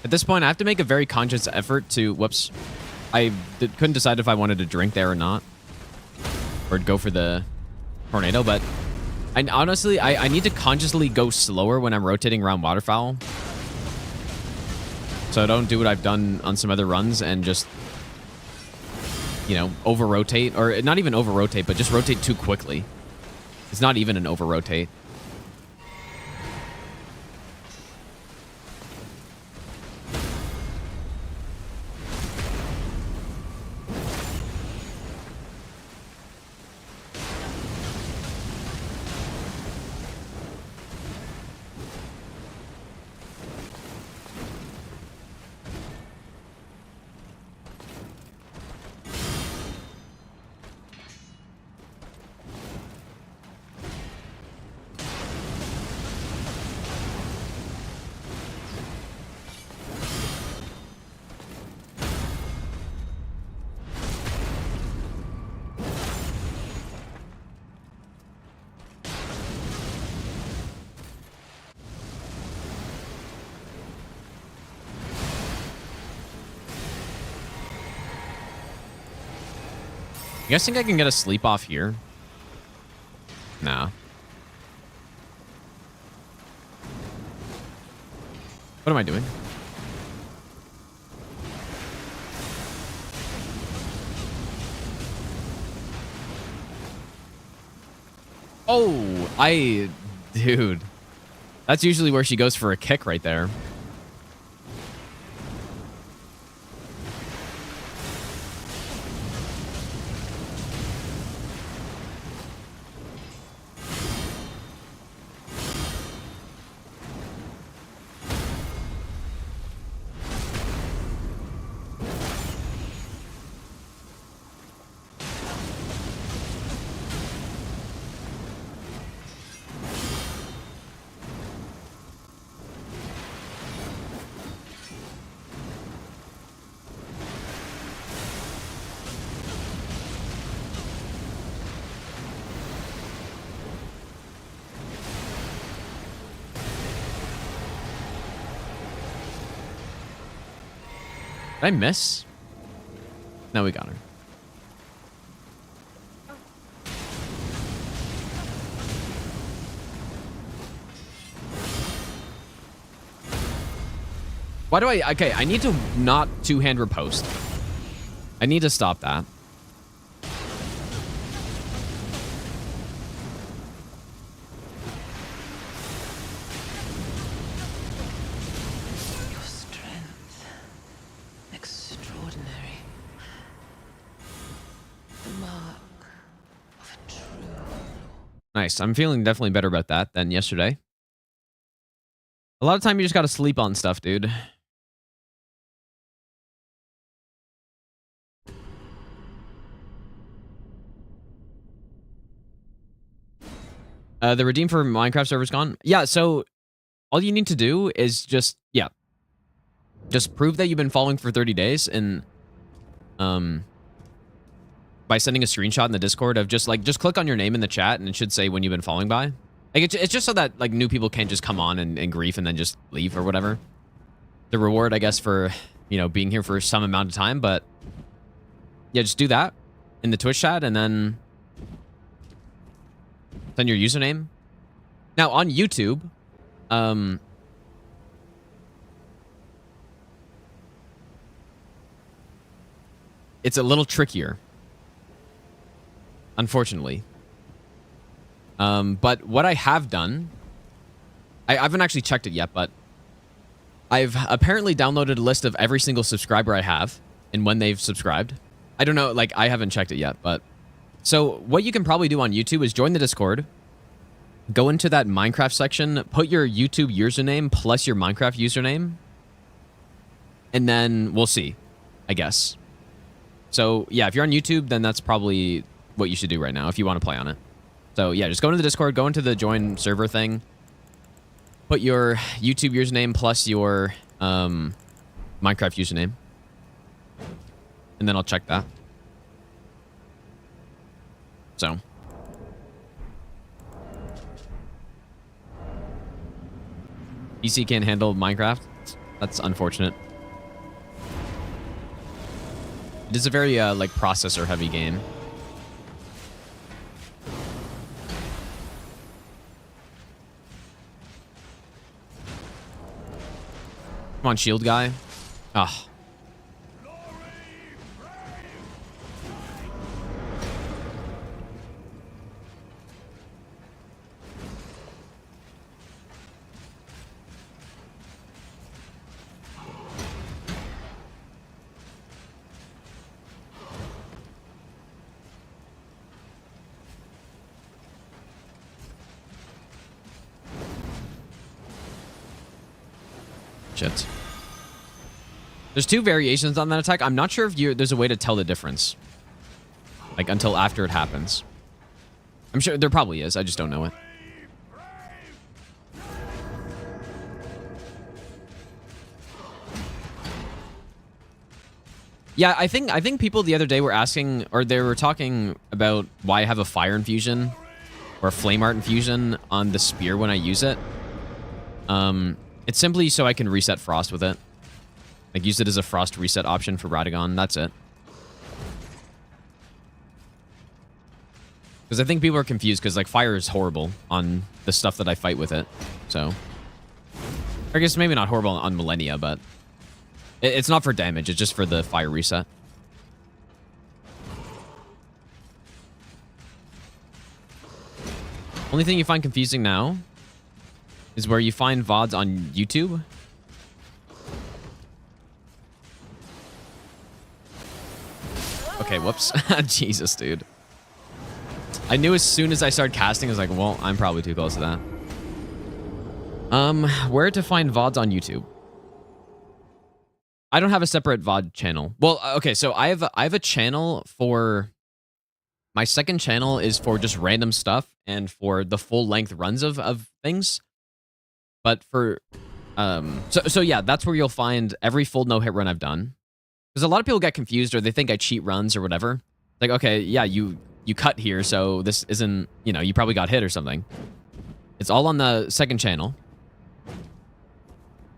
At this point, I have to make a very conscious effort to... Whoops. Couldn't decide if I wanted to drink there or not. Or go for the tornado, but... honestly, I need to consciously go slower when I'm rotating around waterfowl. So I don't do what I've done on some other runs and just... You know, over-rotate. Or not even over-rotate, but just rotate too quickly. It's not even an over-rotate. You guys think I can get a sleep off here? Nah. What am I doing? Oh, dude. That's usually where she goes for a kick right there. Did I miss? No, we got her. Why do I... Okay, I need to not two-hand riposte. I need to stop that. Your strength. Extraordinary. The mark of a true... Nice. I'm feeling definitely better about that than yesterday. A lot of time you just gotta sleep on stuff, dude. The redeem for Minecraft server's gone. Yeah, so all you need to do is just prove that you've been following for 30 days and by sending a screenshot in the Discord of just click on your name in the chat and it should say when you've been following by. Like it's just so that like new people can't just come on and grief and then just leave or whatever. The reward, I guess, for, you know, being here for some amount of time, but yeah, just do that in the Twitch chat and then send your username. Now on YouTube, it's a little trickier, unfortunately. But what I have done, I haven't actually checked it yet, but I've apparently downloaded a list of every single subscriber I have and when they've subscribed. I don't know, like I haven't checked it yet, but So what you can probably do on YouTube is join the Discord, go into that Minecraft section, put your YouTube username plus your Minecraft username, and then we'll see, I guess. So yeah, if you're on YouTube, then that's probably what you should do right now if you want to play on it. So yeah, just go into the Discord, go into the join server thing, put your YouTube username plus your Minecraft username, and then I'll check that. So. PC can't handle Minecraft. That's unfortunate. It is a very like processor heavy game. Come on, shield guy. Ah. Shit. There's two variations on that attack. I'm not sure if there's a way to tell the difference. Like, until after it happens. I'm sure there probably is. I just don't know it. Yeah, I think people the other day were asking, or they were talking about why I have a fire infusion or a flame art infusion on the spear when I use it. It's simply so I can reset frost with it. Like, use it as a frost reset option for Radagon. That's it. Because I think people are confused because, like, fire is horrible on the stuff that I fight with it. So, I guess maybe not horrible on Millennia, but it's not for damage. It's just for the fire reset. Only thing you find confusing now is where you find VODs on YouTube. Okay, whoops. Jesus, dude. I knew as soon as I started casting, I was like, well, I'm probably too close to that. Where to find VODs on YouTube? I don't have a separate VOD channel. Well, okay, so I have a channel for... My second channel is for just random stuff and for the full-length runs of things. But for... So yeah, that's where you'll find every full no-hit run I've done. Because a lot of people get confused or they think I cheat runs or whatever. Like, okay, yeah, you cut here, so this isn't... You know, you probably got hit or something. It's all on the second channel,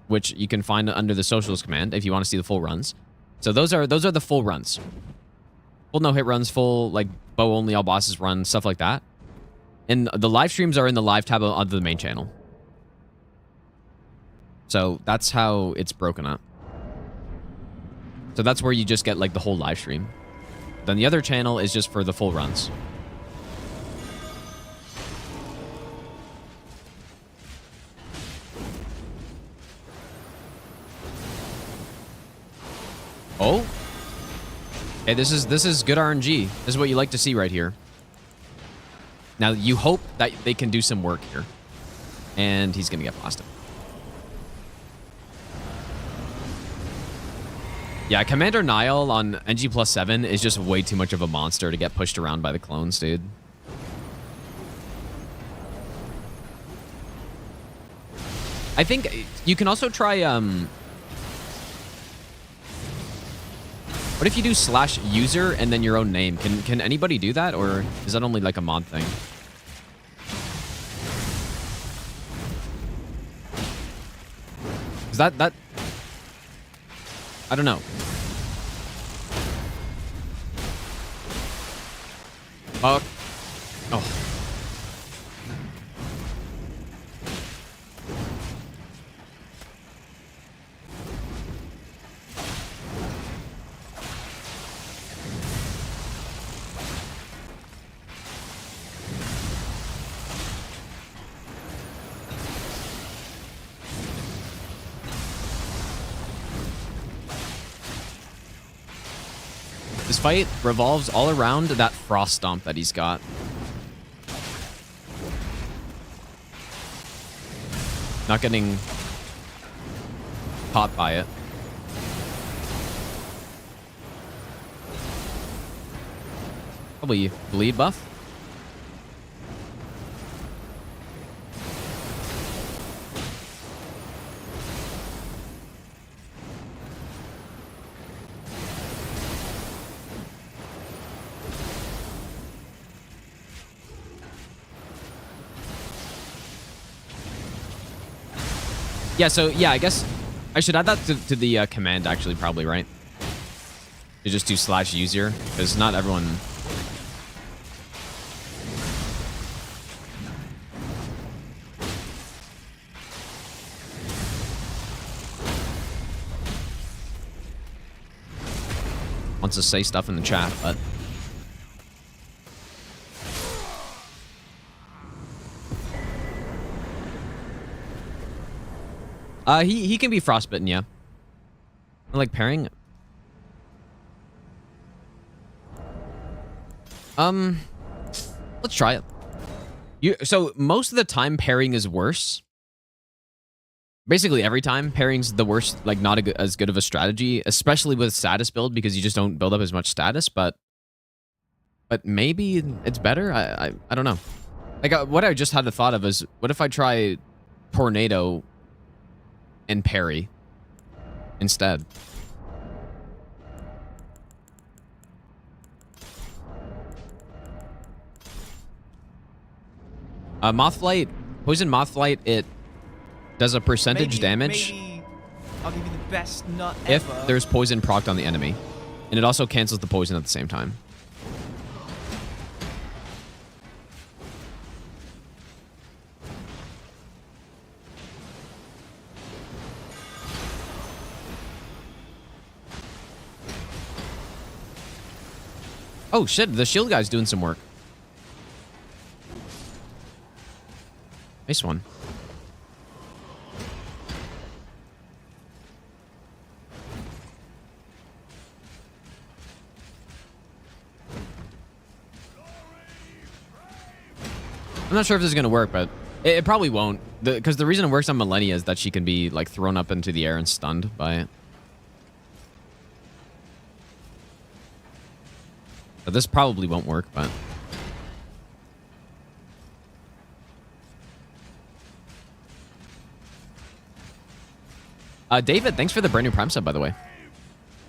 which you can find under the socials command if you want to see the full runs. So those are the full runs. Full no-hit runs, full, like, bow-only all bosses run, stuff like that. And the live streams are in the live tab on the main channel. So that's how it's broken up. So that's where you just get, like, the whole live stream. Then the other channel is just for the full runs. Oh. Hey, this is good RNG. This is what you like to see right here. Now, you hope that they can do some work here. And he's going to get blasted. Yeah, Commander Nile on NG plus 7 is just way too much of a monster to get pushed around by the clones, dude. I think you can also try, what if you do /user and then your own name? Can anybody do that, or is that only like a mod thing? Is that I don't know. Oh. This fight revolves all around that Frost Stomp that he's got. Not getting caught by it. Probably bleed buff. Yeah, so, yeah, I guess I should add that to the command, actually, probably, right? To just do /use here, because not everyone... wants to say stuff in the chat, but... he can be frostbitten, yeah. I like parrying. Let's try it. So most of the time parrying is worse. Basically every time parrying's the worst, like not as good of a strategy, especially with status build because you just don't build up as much status, but maybe it's better. I don't know. Like what I just had the thought of is, what if I try tornado and parry instead? Mothflight, poison Mothflight, it does a percentage damage Maybe I'll give you the best nut if ever. there's poison procced on the enemy. And it also cancels the poison at the same time. Oh shit, the shield guy's doing some work. Nice one. I'm not sure if this is going to work, but it probably won't. Because the reason it works on Millennia is that she can be like thrown up into the air and stunned by it. But this probably won't work, but... David, thanks for the brand new Prime sub, by the way.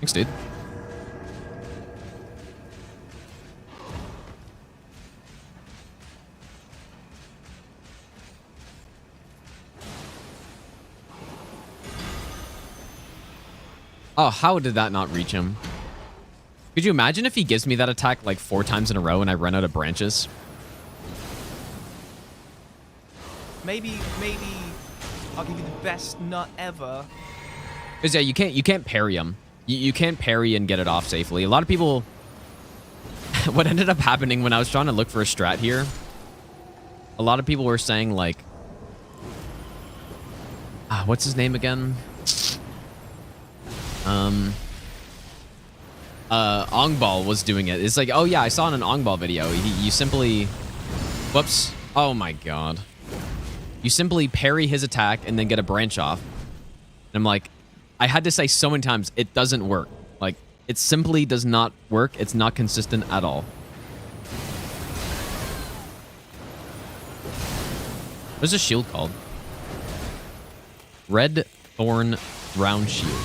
Thanks, dude. Oh, how did that not reach him? Could you imagine if he gives me that attack like 4 times in a row and I run out of branches? Maybe I'll give you the best nut ever. Because yeah, you can't parry him. You can't parry and get it off safely. A lot of people... what ended up happening when I was trying to look for a strat here, a lot of people were saying like... what's his name again? Ongball was doing it. It's like, oh yeah, I saw in an Ongball video. You simply... Whoops. Oh my god. You simply parry his attack and then get a branch off. And I'm like, I had to say so many times, it doesn't work. Like, it simply does not work. It's not consistent at all. What's this shield called? Red Thorn Round Shield.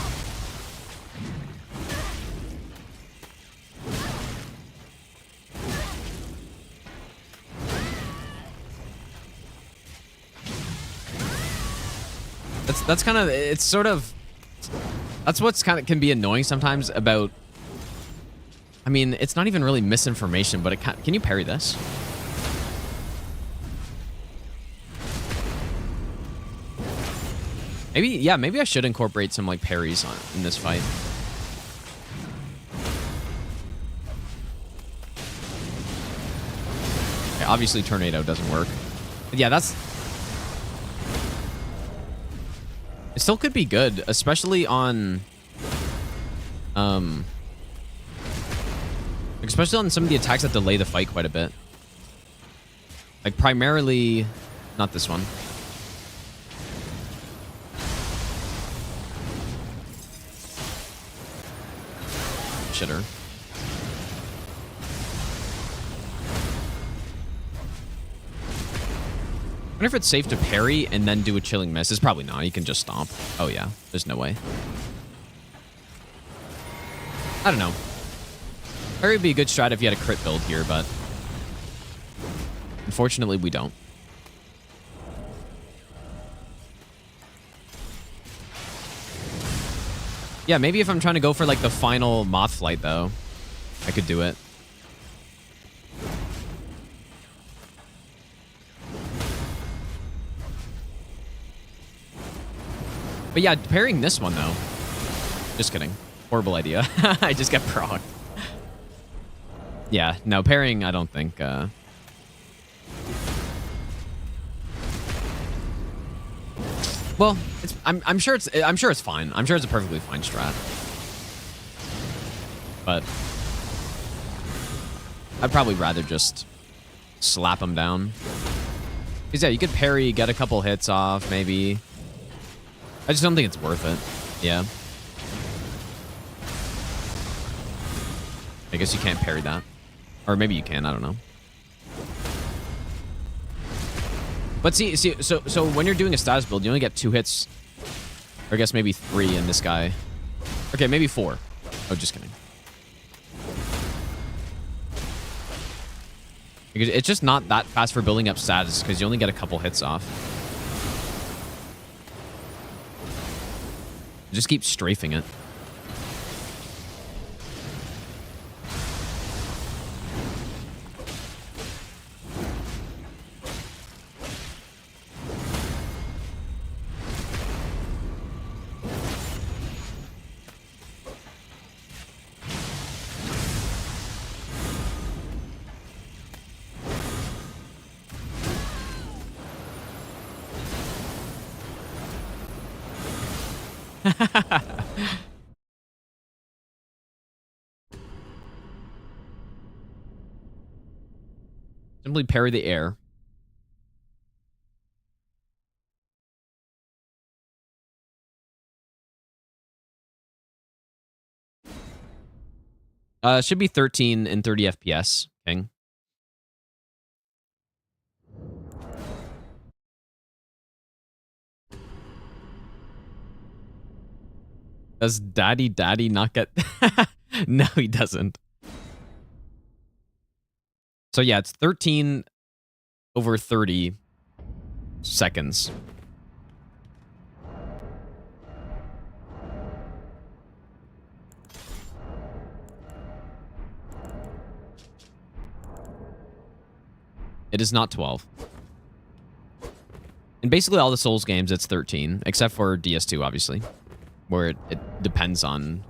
That's kind of, it's sort of, that's what's kind of can be annoying sometimes about, I mean, it's not even really misinformation, but it can you parry this? Maybe, yeah, maybe I should incorporate some like parries in this fight. Okay, obviously Tornado doesn't work. But yeah, that's... It still could be good, especially on... Especially on some of the attacks that delay the fight quite a bit. Like primarily, not this one. Shitter. I wonder if it's safe to parry and then do a chilling miss. It's probably not. You can just stomp. Oh yeah, there's no way. I don't know. Parry would be a good strat if you had a crit build here, but unfortunately we don't. Yeah, maybe if I'm trying to go for like the final moth flight though, I could do it. But yeah, parrying this one though. Just kidding. Horrible idea. I just got procced. Yeah, no, parrying I don't think well, I'm sure it's fine. I'm sure it's a perfectly fine strat. But I'd probably rather just slap him down. Because yeah, you could parry, get a couple hits off, maybe. I just don't think it's worth it. Yeah. I guess you can't parry that. Or maybe you can, I don't know. But see, so when you're doing a status build, you only get 2 hits. Or I guess maybe 3 in this guy. Okay, maybe 4. Oh, just kidding. Because it's just not that fast for building up status because you only get a couple hits off. Just keep strafing it. Simply parry the air. Should be 13 and 30 FPS, King. Does Daddy not get... No, he doesn't. So yeah, it's 13 over 30 seconds. It is not 12. In basically all the Souls games, it's 13, except for DS2, obviously, where it depends on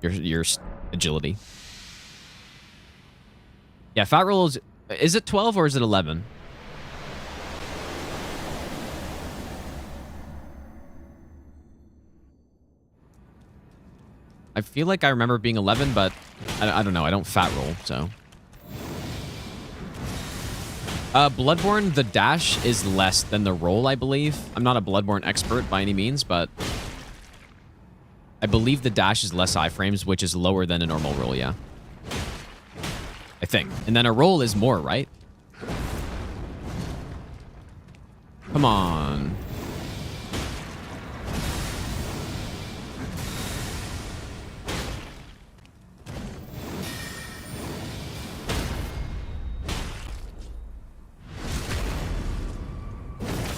your agility. Yeah, fat roll is it 12 or is it 11? I feel like I remember it being 11, but I don't know. I don't fat roll, so. Bloodborne, the dash is less than the roll, I believe. I'm not a Bloodborne expert by any means, but I believe the dash is less iframes, which is lower than a normal roll, yeah. I think. And then a roll is more, right? Come on.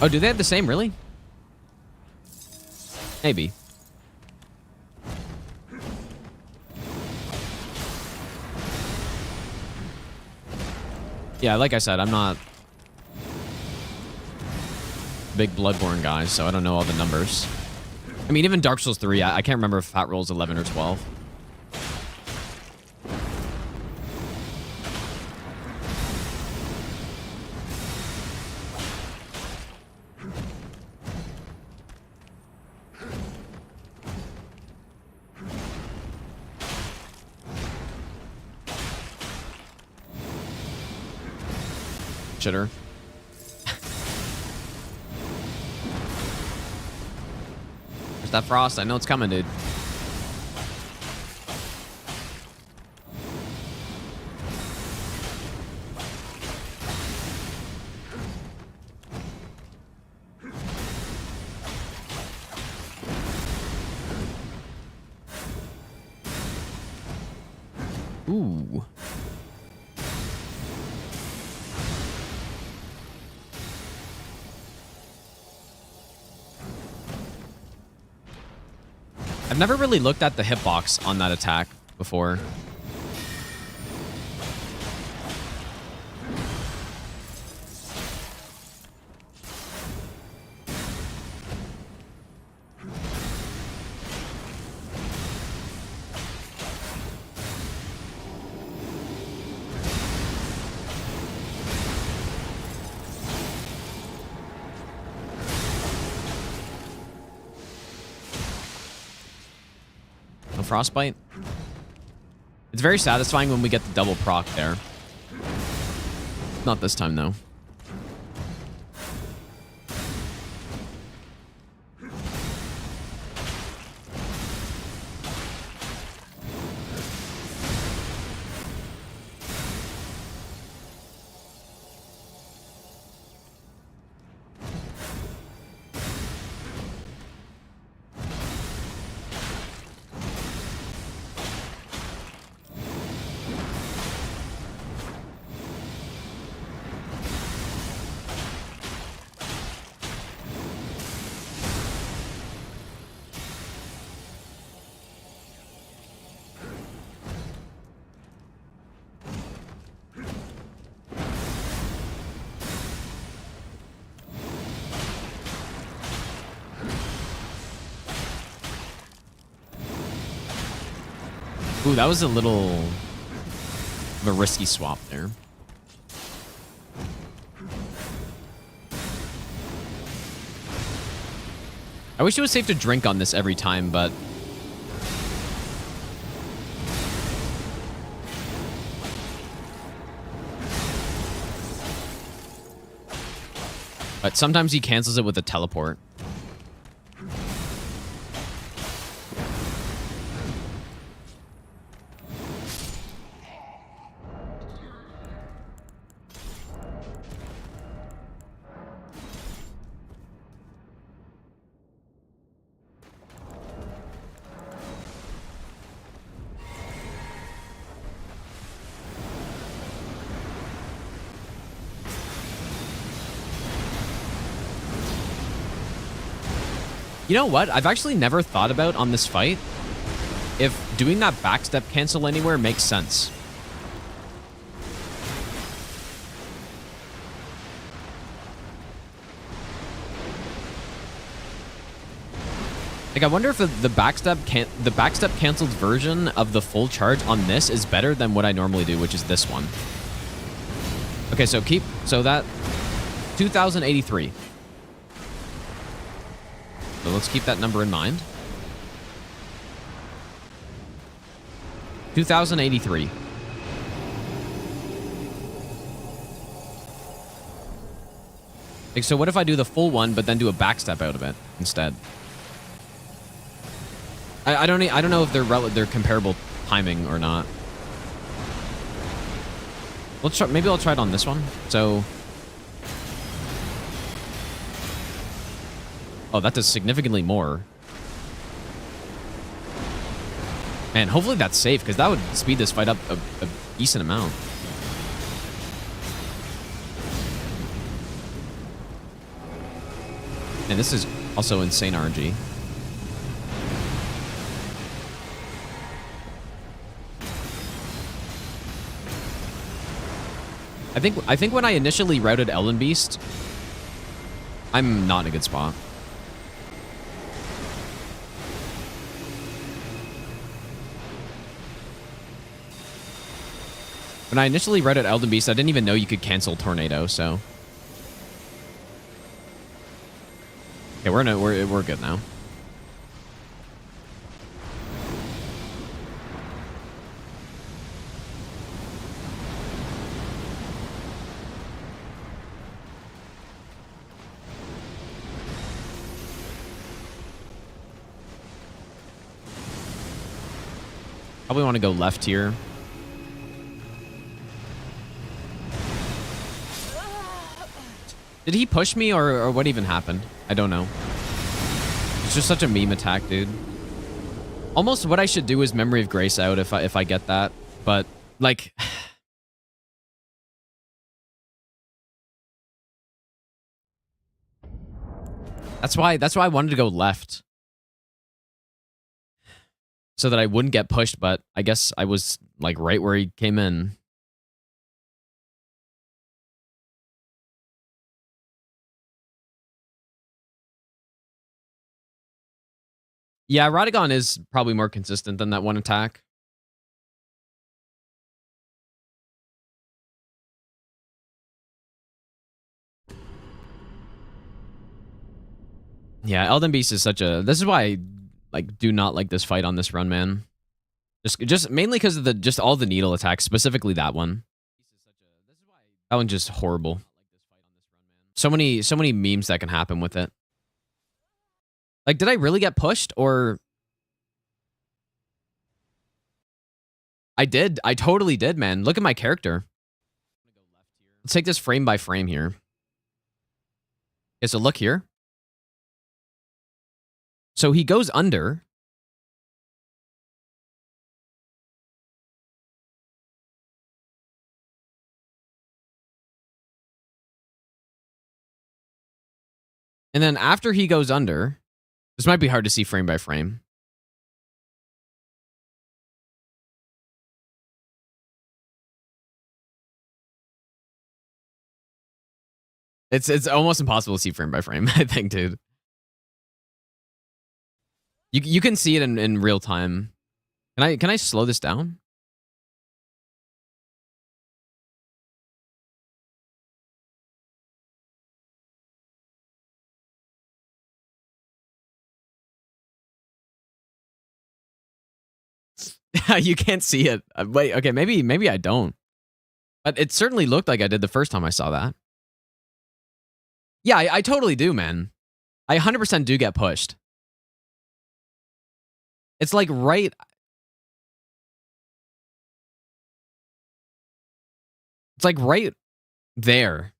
Oh, do they have the same, really? Maybe. Yeah, like I said, I'm not a big Bloodborne guy, so I don't know all the numbers. I mean, even Dark Souls 3, I can't remember if fat roll is 11 or 12. shitter. There's that frost. I know it's coming, dude. Ooh. I've never really looked at the hitbox on that attack before. Frostbite. It's very satisfying when we get the double proc there. Not this time, though. Ooh, that was a little of a risky swap there. I wish it was safe to drink on this every time, but sometimes he cancels it with a teleport. You know what? I've actually never thought about on this fight if doing that backstep cancel anywhere makes sense. Like, I wonder if the backstep canceled version of the full charge on this is better than what I normally do, which is this one. Okay, so that 2083. So let's keep that number in mind. 2083. Like, so what if I do the full one, but then do a backstep out of it instead? I don't know if they're comparable timing or not. Let's try. Maybe I'll try it on this one. So. Oh, that does significantly more. Man, hopefully that's safe, because that would speed this fight up a decent amount. And this is also insane RNG. I think when I initially routed Elden Beast, I'm not in a good spot. When I initially read it Elden Beast, I didn't even know you could cancel Tornado, so. Okay, we're good now. Probably want to go left here. Did he push me or what even happened? I don't know. It's just such a meme attack, dude. Almost what I should do is Memory of Grace out if I get that. But like That's why I wanted to go left. So that I wouldn't get pushed, but I guess I was like right where he came in. Yeah, Radagon is probably more consistent than that one attack. Yeah, Elden Beast is such a... This is why I like do not like this fight on this run, man. Just mainly because of just all the needle attacks, specifically that one. That one's just horrible. So many memes that can happen with it. Like, did I really get pushed or... I did. I totally did, man. Look at my character. Let's take this frame by frame here. Okay, so look here. So he goes under. And then after he goes under, this might be hard to see frame by frame. It's almost impossible to see frame by frame, I think, dude. You can see it in real time. Can I slow this down? You can't see it. Wait, okay, maybe I don't. But it certainly looked like I did the first time I saw that. Yeah, I totally do, man. I 100% do get pushed. It's like right... It's like right there.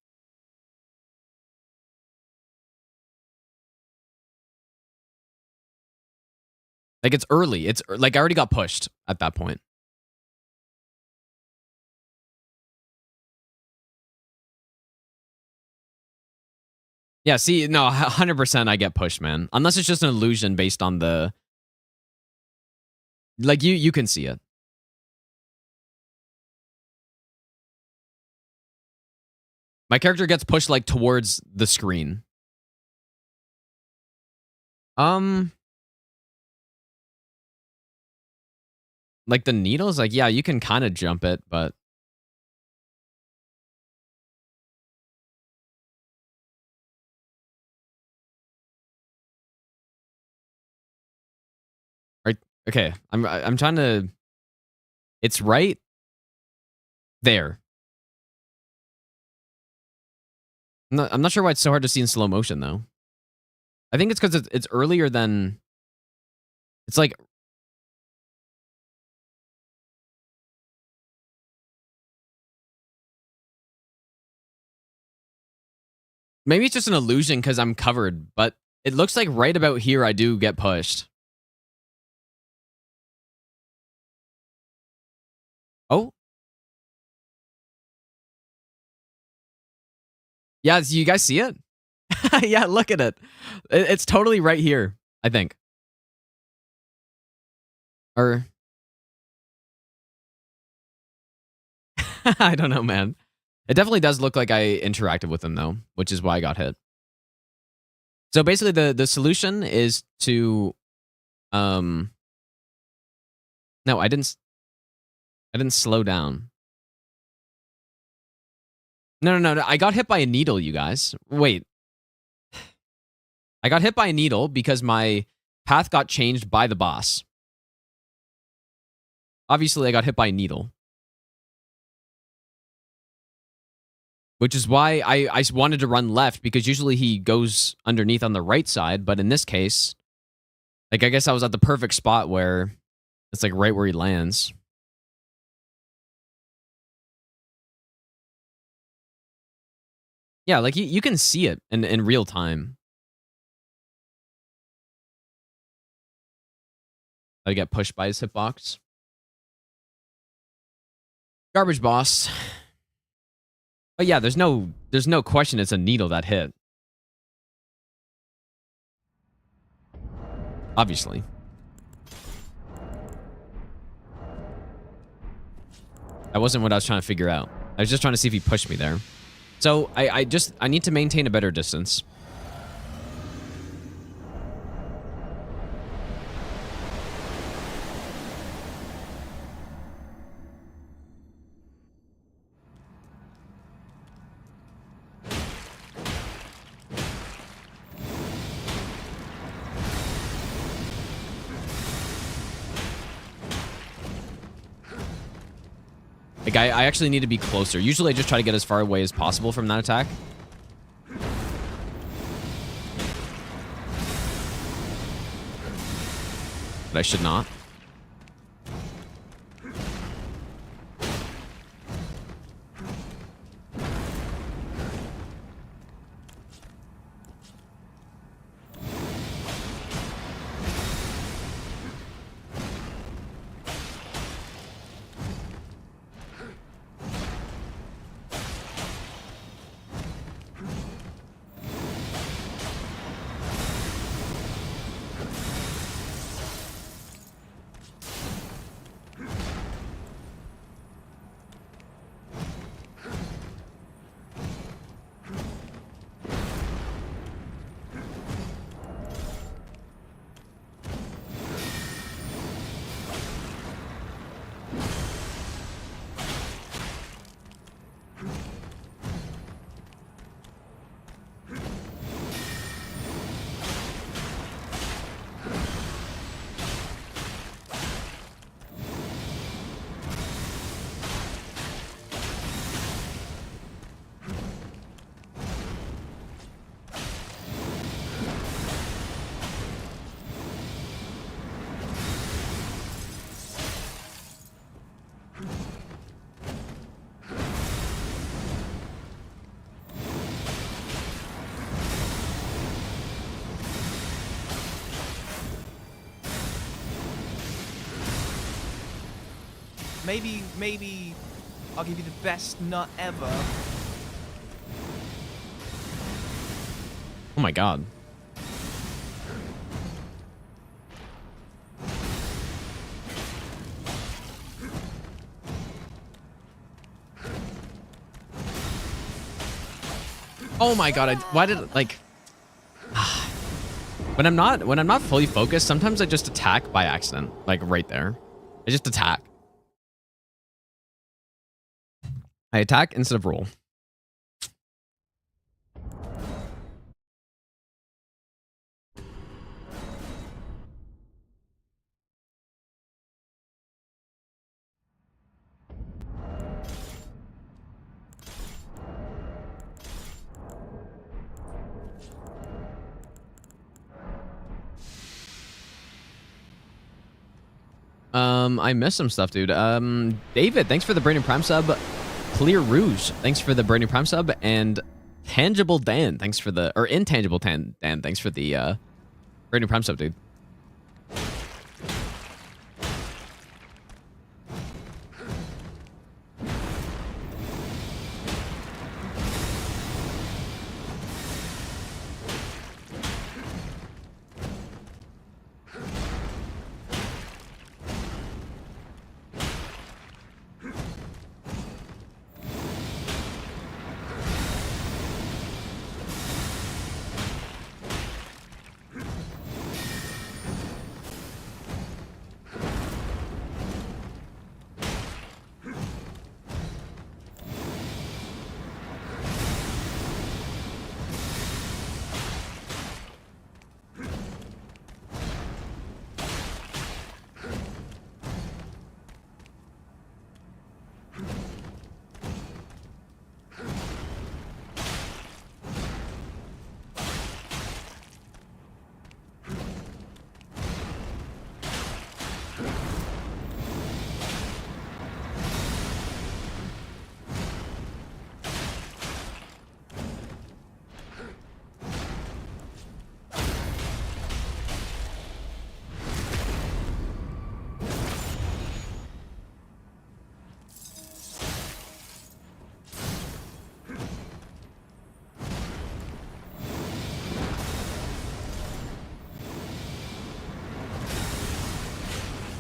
Like it's early. It's like I already got pushed at that point. Yeah, see, no, 100% I get pushed, man. Unless it's just an illusion based on the... Like, you can see it. My character gets pushed, like, towards the screen. Like, the needles? Like, yeah, you can kind of jump it, but... Right, okay, I'm trying to... It's right there. I'm not sure why it's so hard to see in slow motion, though. I think it's because it's earlier than... It's like... Maybe it's just an illusion because I'm covered, but it looks like right about here I do get pushed. Oh? Yeah, do you guys see it? Yeah, look at it. It's totally right here, I think. Or... I don't know, man. It definitely does look like I interacted with him, though, which is why I got hit. So basically, the solution is to... No, I didn't slow down. No. I got hit by a needle, you guys. Wait. I got hit by a needle because my path got changed by the boss. Obviously, I got hit by a needle. Which is why I wanted to run left, because usually he goes underneath on the right side, but in this case, like, I guess I was at the perfect spot where It's like right where he lands. Yeah, like you can see it in real time. I get pushed by his hitbox. Garbage boss. But yeah, there's no question it's a needle that hit. Obviously. That wasn't what I was trying to figure out. I was just trying to see if he pushed me there. So I need to maintain a better distance. Like, I actually need to be closer. Usually I just try to get as far away as possible from that attack. But I should not. Maybe I'll give you the best nut ever. Oh my god. Oh my god, why did like when I'm not fully focused, sometimes I just attack by accident, like right there. I just attack. I attack instead of roll. I missed some stuff, dude. David, thanks for the Brandon Prime sub. Clear Rouge, thanks for the Brandon Prime sub. And Tangible Dan, thanks for the, or Intangible Dan, thanks for the Brandon Prime sub, dude.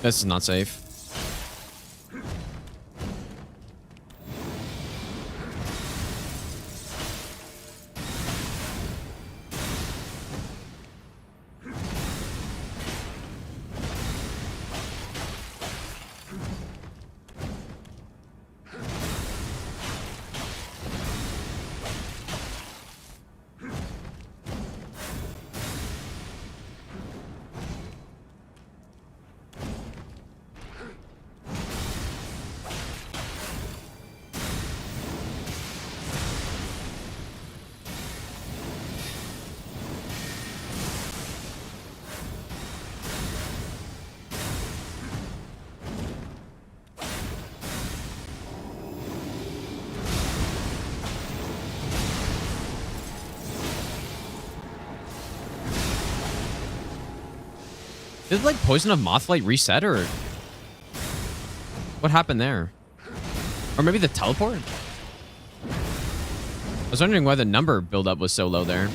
This is not safe. Did like Poison of Mothlight reset or what happened there? Or maybe the teleport? I was wondering why the number buildup was so low there.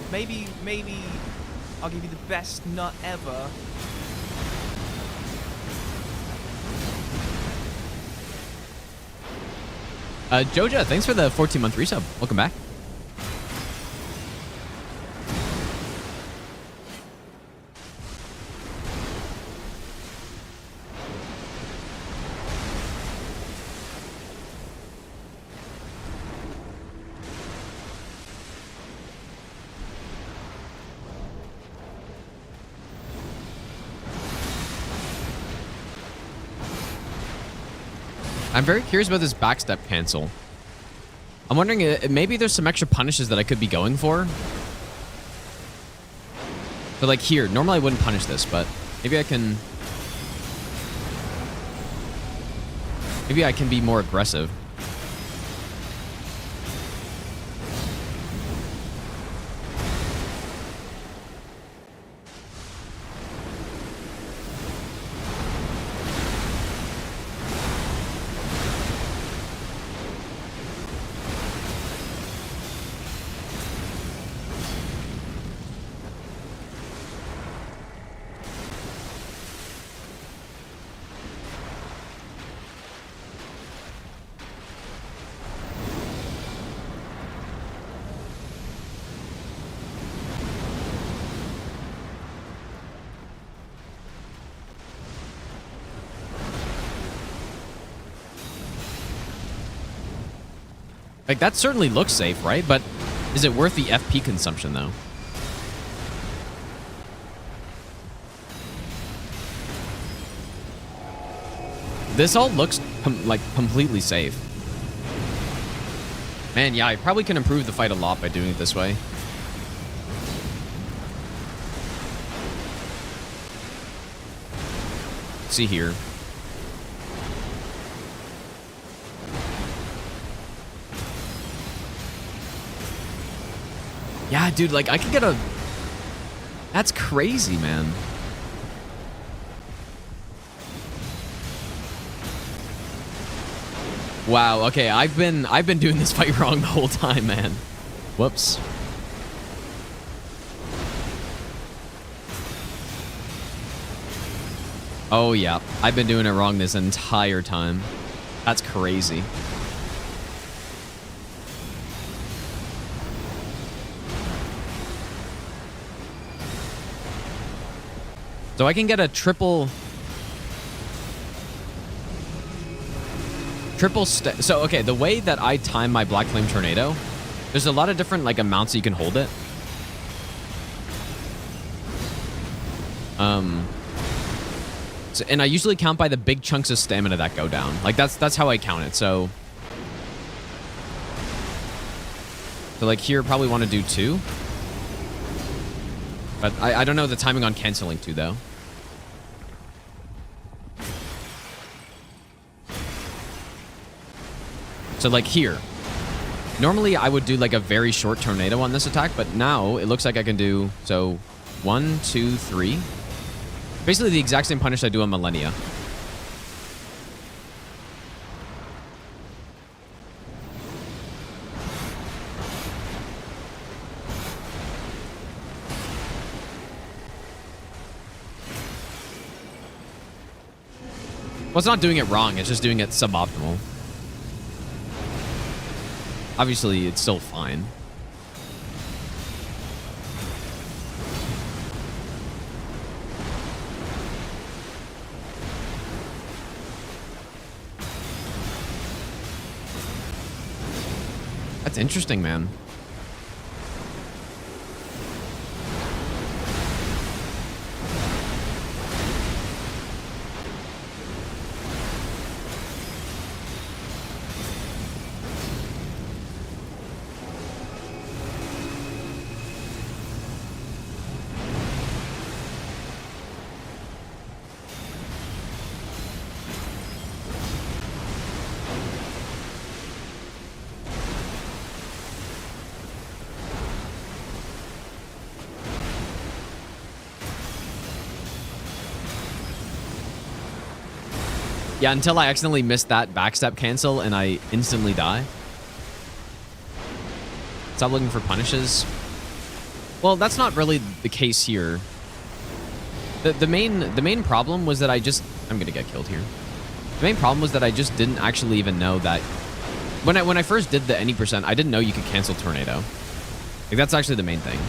Maybe I'll give you the best nut ever. Joja, thanks for the 14-month resub. Welcome back. I'm very curious about this backstep cancel. I'm wondering, maybe there's some extra punishes that I could be going for. But like here, normally I wouldn't punish this, but maybe I can... Maybe I can be more aggressive. Like, that certainly looks safe, right? But is it worth the FP consumption, though? This all looks, like, completely safe. Man, yeah, I probably can improve the fight a lot by doing it this way. Let's see here. Yeah, dude, like I could get a... That's crazy, man. Wow, okay, I've been doing this fight wrong the whole time, man. Whoops. Oh yeah, I've been doing it wrong this entire time. That's crazy. So I can get a triple so okay, the way that I time my Black Flame Tornado, there's a lot of different like amounts you can hold it. And I usually count by the big chunks of stamina that go down. Like that's how I count it. So like here, probably want to do 2. But I don't know the timing on canceling 2 though. So like here, normally I would do like a very short tornado on this attack, but now it looks like I can do, so 1, 2, 3. Basically the exact same punish I do on Millennia. Well, it's not doing it wrong, it's just doing it suboptimal. Obviously, it's still fine. That's interesting, man. Yeah, until I accidentally missed that backstep cancel and I instantly die. Stop looking for punishes. Well, that's not really the case here. The main problem was that I'm gonna get killed here. The main problem was that I just didn't actually even know that when I first did the any percent, I didn't know you could cancel tornado. Like that's actually the main thing.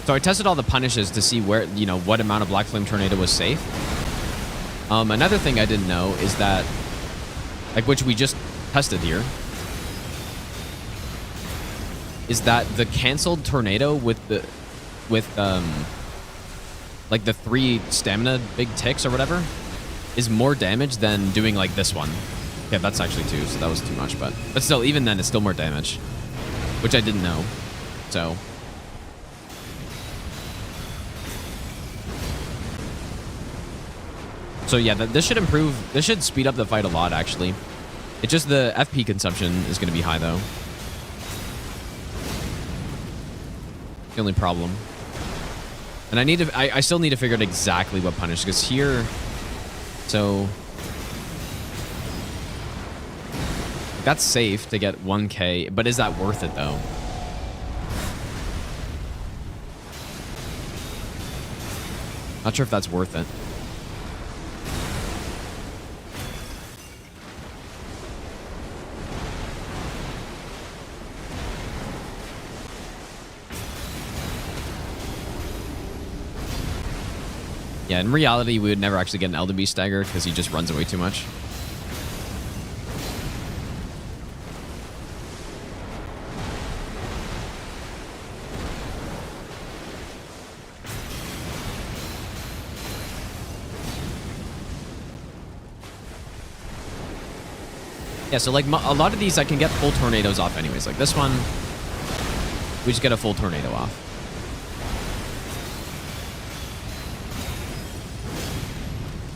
So I tested all the punishes to see where, you know, what amount of Black Flame Tornado was safe. Another thing I didn't know is that, like, which we just tested here, is that the canceled tornado with like the 3 stamina big ticks or whatever is more damage than doing like this one. Yeah, that's actually 2, so that was too much, but still, even then, it's still more damage, which I didn't know. So yeah, this should improve. This should speed up the fight a lot, actually. It's just the FP consumption is going to be high, though. The only problem. And I still need to figure out exactly what punish, because here, so that's safe to get 1k, but is that worth it, though? Not sure if that's worth it. Yeah, in reality, we would never actually get an Elden Beast stagger because he just runs away too much. Yeah, so like a lot of these I can get full tornadoes off anyways. Like this one, we just get a full tornado off.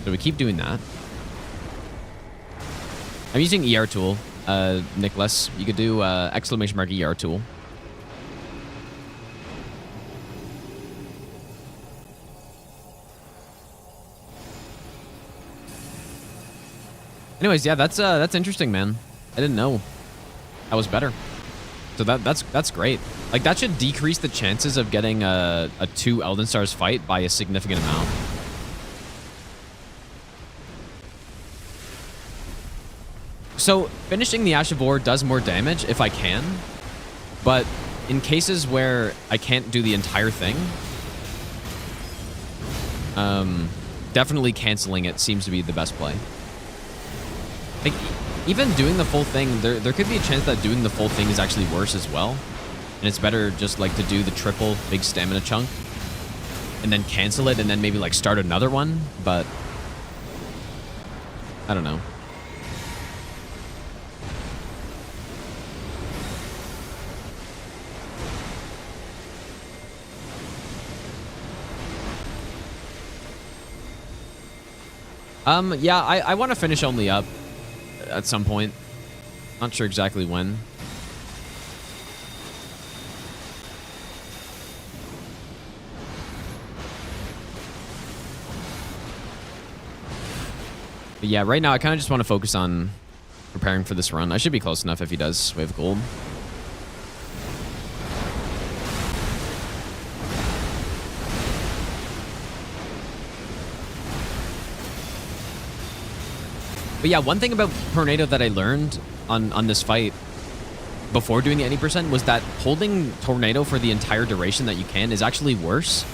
So we keep doing that. I'm using ER tool, Nicholas. You could do exclamation mark ER tool. Anyways, yeah, that's interesting, man. I didn't know that was better. So that's great. Like, that should decrease the chances of getting a 2 Elden Stars fight by a significant amount. So finishing the Ash of War does more damage if I can, but in cases where I can't do the entire thing, definitely canceling it seems to be the best play. Like, even doing the full thing, there could be a chance that doing the full thing is actually worse as well. And it's better just, like, to do the triple big stamina chunk and then cancel it and then maybe, like, start another one. But I don't know. Yeah, I want to finish only up at some point. Not sure exactly when. But yeah, right now I kind of just want to focus on preparing for this run. I should be close enough if he does Wave of Gold. But yeah, one thing about Tornado that I learned on this fight before doing the 80% was that holding Tornado for the entire duration that you can is actually worse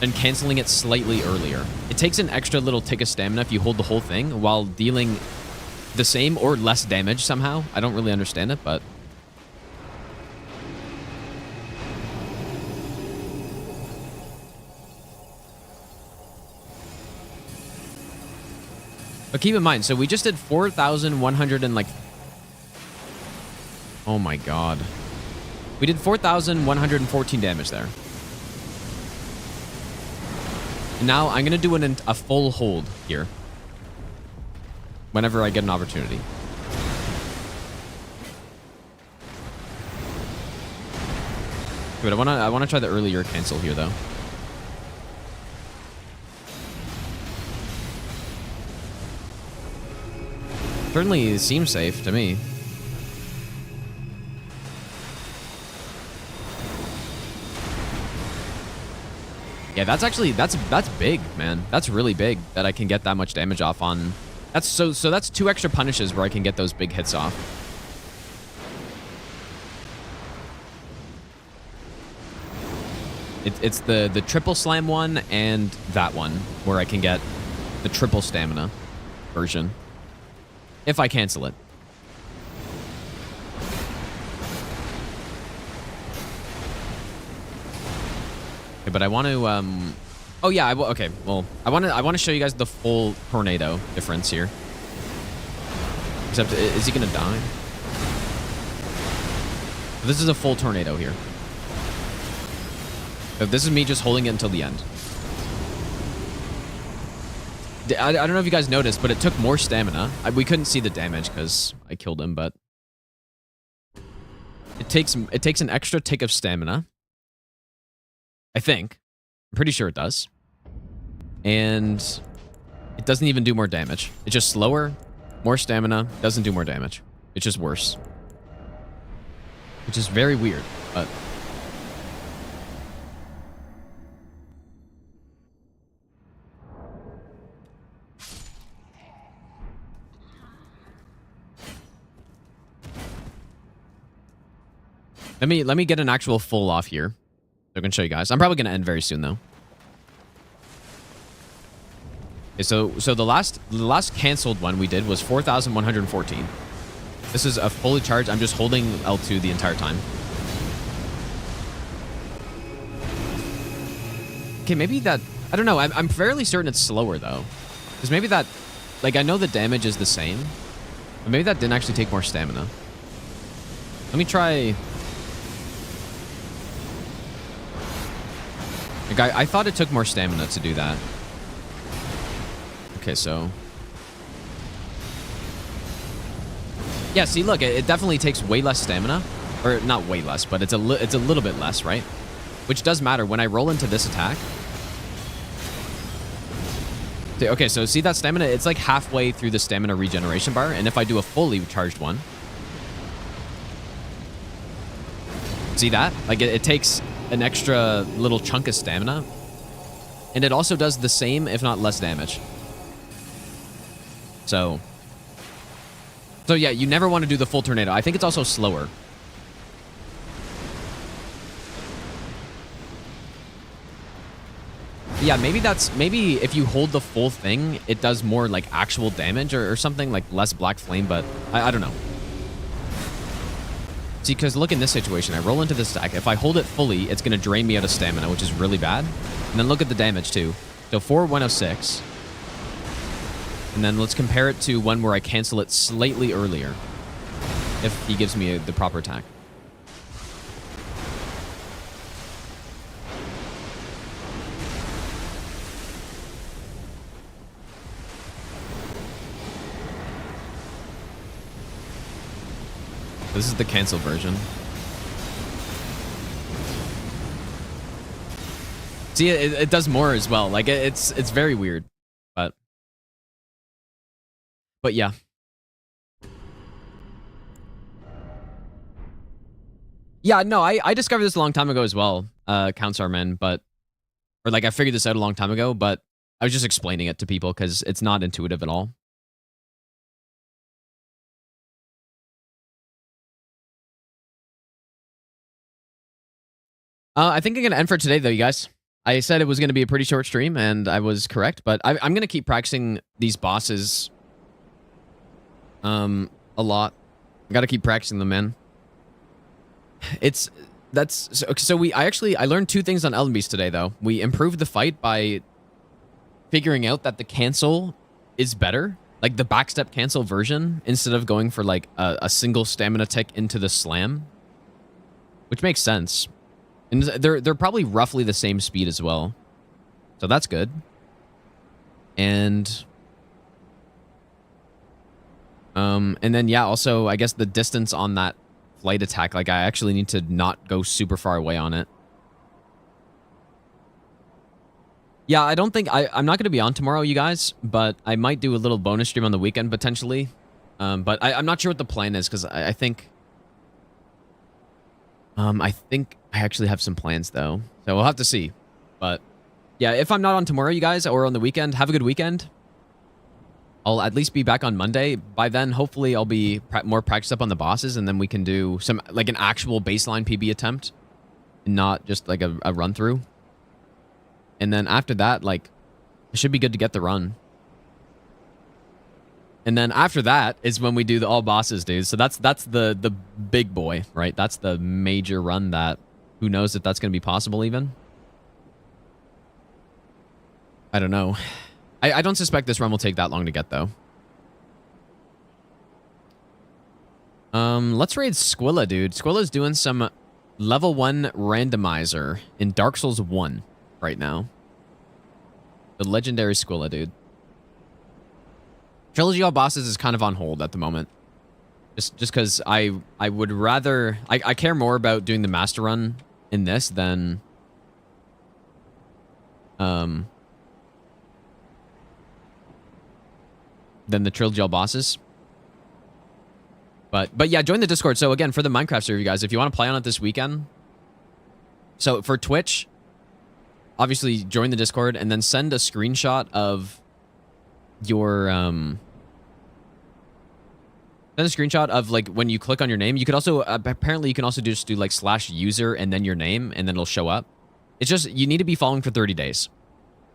than canceling it slightly earlier. It takes an extra little tick of stamina if you hold the whole thing while dealing the same or less damage somehow. I don't really understand it, but... But keep in mind, so we just did 4,100 and like... Oh my god. We did 4,114 damage there. And now I'm going to do a full hold here. Whenever I get an opportunity. But I want to try the earlier cancel here though. Certainly seems safe to me. Yeah, that's actually that's big, man. That's really big that I can get that much damage off on. That's so that's 2 extra punishes where I can get those big hits off. It's the triple slam one and that one where I can get the triple stamina version. If I cancel it. Okay, but I want to, oh yeah, okay, well, I want to show you guys the full Tornado difference here. Except, is he going to die? This is a full Tornado here. So this is me just holding it until the end. I don't know if you guys noticed, but it took more stamina. We couldn't see the damage because I killed him, but it takes an extra tick of stamina. I think. I'm pretty sure it does. And it doesn't even do more damage. It's just slower, more stamina, doesn't do more damage. It's just worse. Which is very weird, but... Let me get an actual full off here. So I can show you guys. I'm probably going to end very soon, though. Okay, so the last canceled one we did was 4,114. This is a fully charged. I'm just holding L2 the entire time. Okay, maybe that... I don't know. I'm fairly certain it's slower, though. Because maybe that... Like, I know the damage is the same. But maybe that didn't actually take more stamina. Let me try... Like, I thought it took more stamina to do that. Okay, so... Yeah, see, look, it definitely takes way less stamina. Or not way less, but it's a little bit less, right? Which does matter. When I roll into this attack... Okay, so see that stamina? It's like halfway through the stamina regeneration bar. And if I do a fully charged one... See that? Like, it takes an extra little chunk of stamina. And it also does the same, if not less damage. So yeah, you never want to do the full tornado. I think it's also slower. Yeah, maybe if you hold the full thing, it does more like actual damage or something, like less black flame, but I don't know. See, because look in this situation, I roll into this stack. If I hold it fully, it's going to drain me out of stamina, which is really bad. And then look at the damage too. So 4,106. And then let's compare it to one where I cancel it slightly earlier. If he gives me the proper attack. This is the cancel version. See, it does more as well. Like, it's very weird. But yeah. Yeah, no, I discovered this a long time ago as well, Count-Sarman, but... Or, like, I figured this out a long time ago, but I was just explaining it to people because it's not intuitive at all. I think I'm going to end for today, though, you guys. I said it was going to be a pretty short stream, and I was correct, but I'm going to keep practicing these bosses a lot. I got to keep practicing them, man. I learned two things on Elden Beast today, though. We improved the fight by figuring out that the cancel is better, like the backstep cancel version, instead of going for like a single stamina tick into the slam, which makes sense. And they're probably roughly the same speed as well, so that's good. And then yeah, also I guess the distance on that flight attack, like I actually need to not go super far away on it. Yeah, I don't think I'm not going to be on tomorrow, you guys, but I might do a little bonus stream on the weekend potentially. But I'm not sure what the plan is because I think I actually have some plans though, so we'll have to see. But yeah, if I'm not on tomorrow, you guys, or on the weekend, have a good weekend. I'll at least be back on Monday. By then, hopefully, I'll be more practiced up on the bosses, and then we can do some like an actual baseline PB attempt, and not just like a run through. And then after that, like, it should be good to get the run. And then after that is when we do the all bosses, dude. So that's the big boy, right? That's the major run that who knows if that's going to be possible even. I don't know. I don't suspect this run will take that long to get, though. Let's raid Squilla, dude. Squilla's doing some level 1 randomizer in Dark Souls 1 right now. The legendary Squilla, dude. Trilogy All Bosses is kind of on hold at the moment. Just because I would rather... I care more about doing the Master Run in this than... than the Trilogy All Bosses. But yeah, join the Discord. So again, for the Minecraft server, you guys, if you want to play on it this weekend... So for Twitch, obviously join the Discord and then send a screenshot of your... Send a screenshot of like when you click on your name. You could also... apparently you can also just do like /user and then your name and then it'll show up. It's just, you need to be following for 30 days.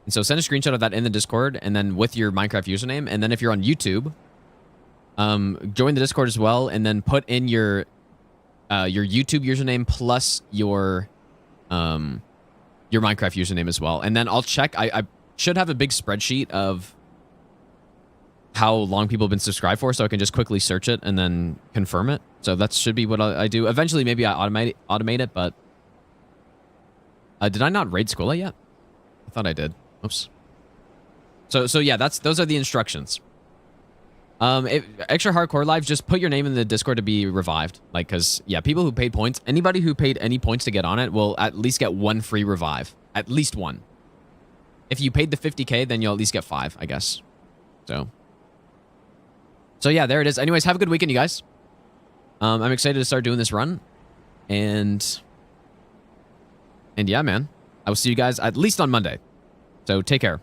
And so send a screenshot of that in the Discord and then with your Minecraft username. And then if you're on YouTube, join the Discord as well and then put in your YouTube username plus your Minecraft username as well. And then I'll check. I should have a big spreadsheet of how long people have been subscribed for, so I can just quickly search it and then confirm it. So that should be what I do. Eventually, maybe I automate it, but did I not raid Squilla yet? I thought I did. Oops. So yeah, those are the instructions. Extra hardcore live, just put your name in the Discord to be revived. Like, cause yeah, people who paid points, anybody who paid any points to get on it will at least get 1 free revive. At least 1. If you paid the 50k, then you'll at least get 5, I guess. So yeah, there it is. Anyways, have a good weekend, you guys. I'm excited to start doing this run. And yeah, man, I will see you guys at least on Monday. So take care.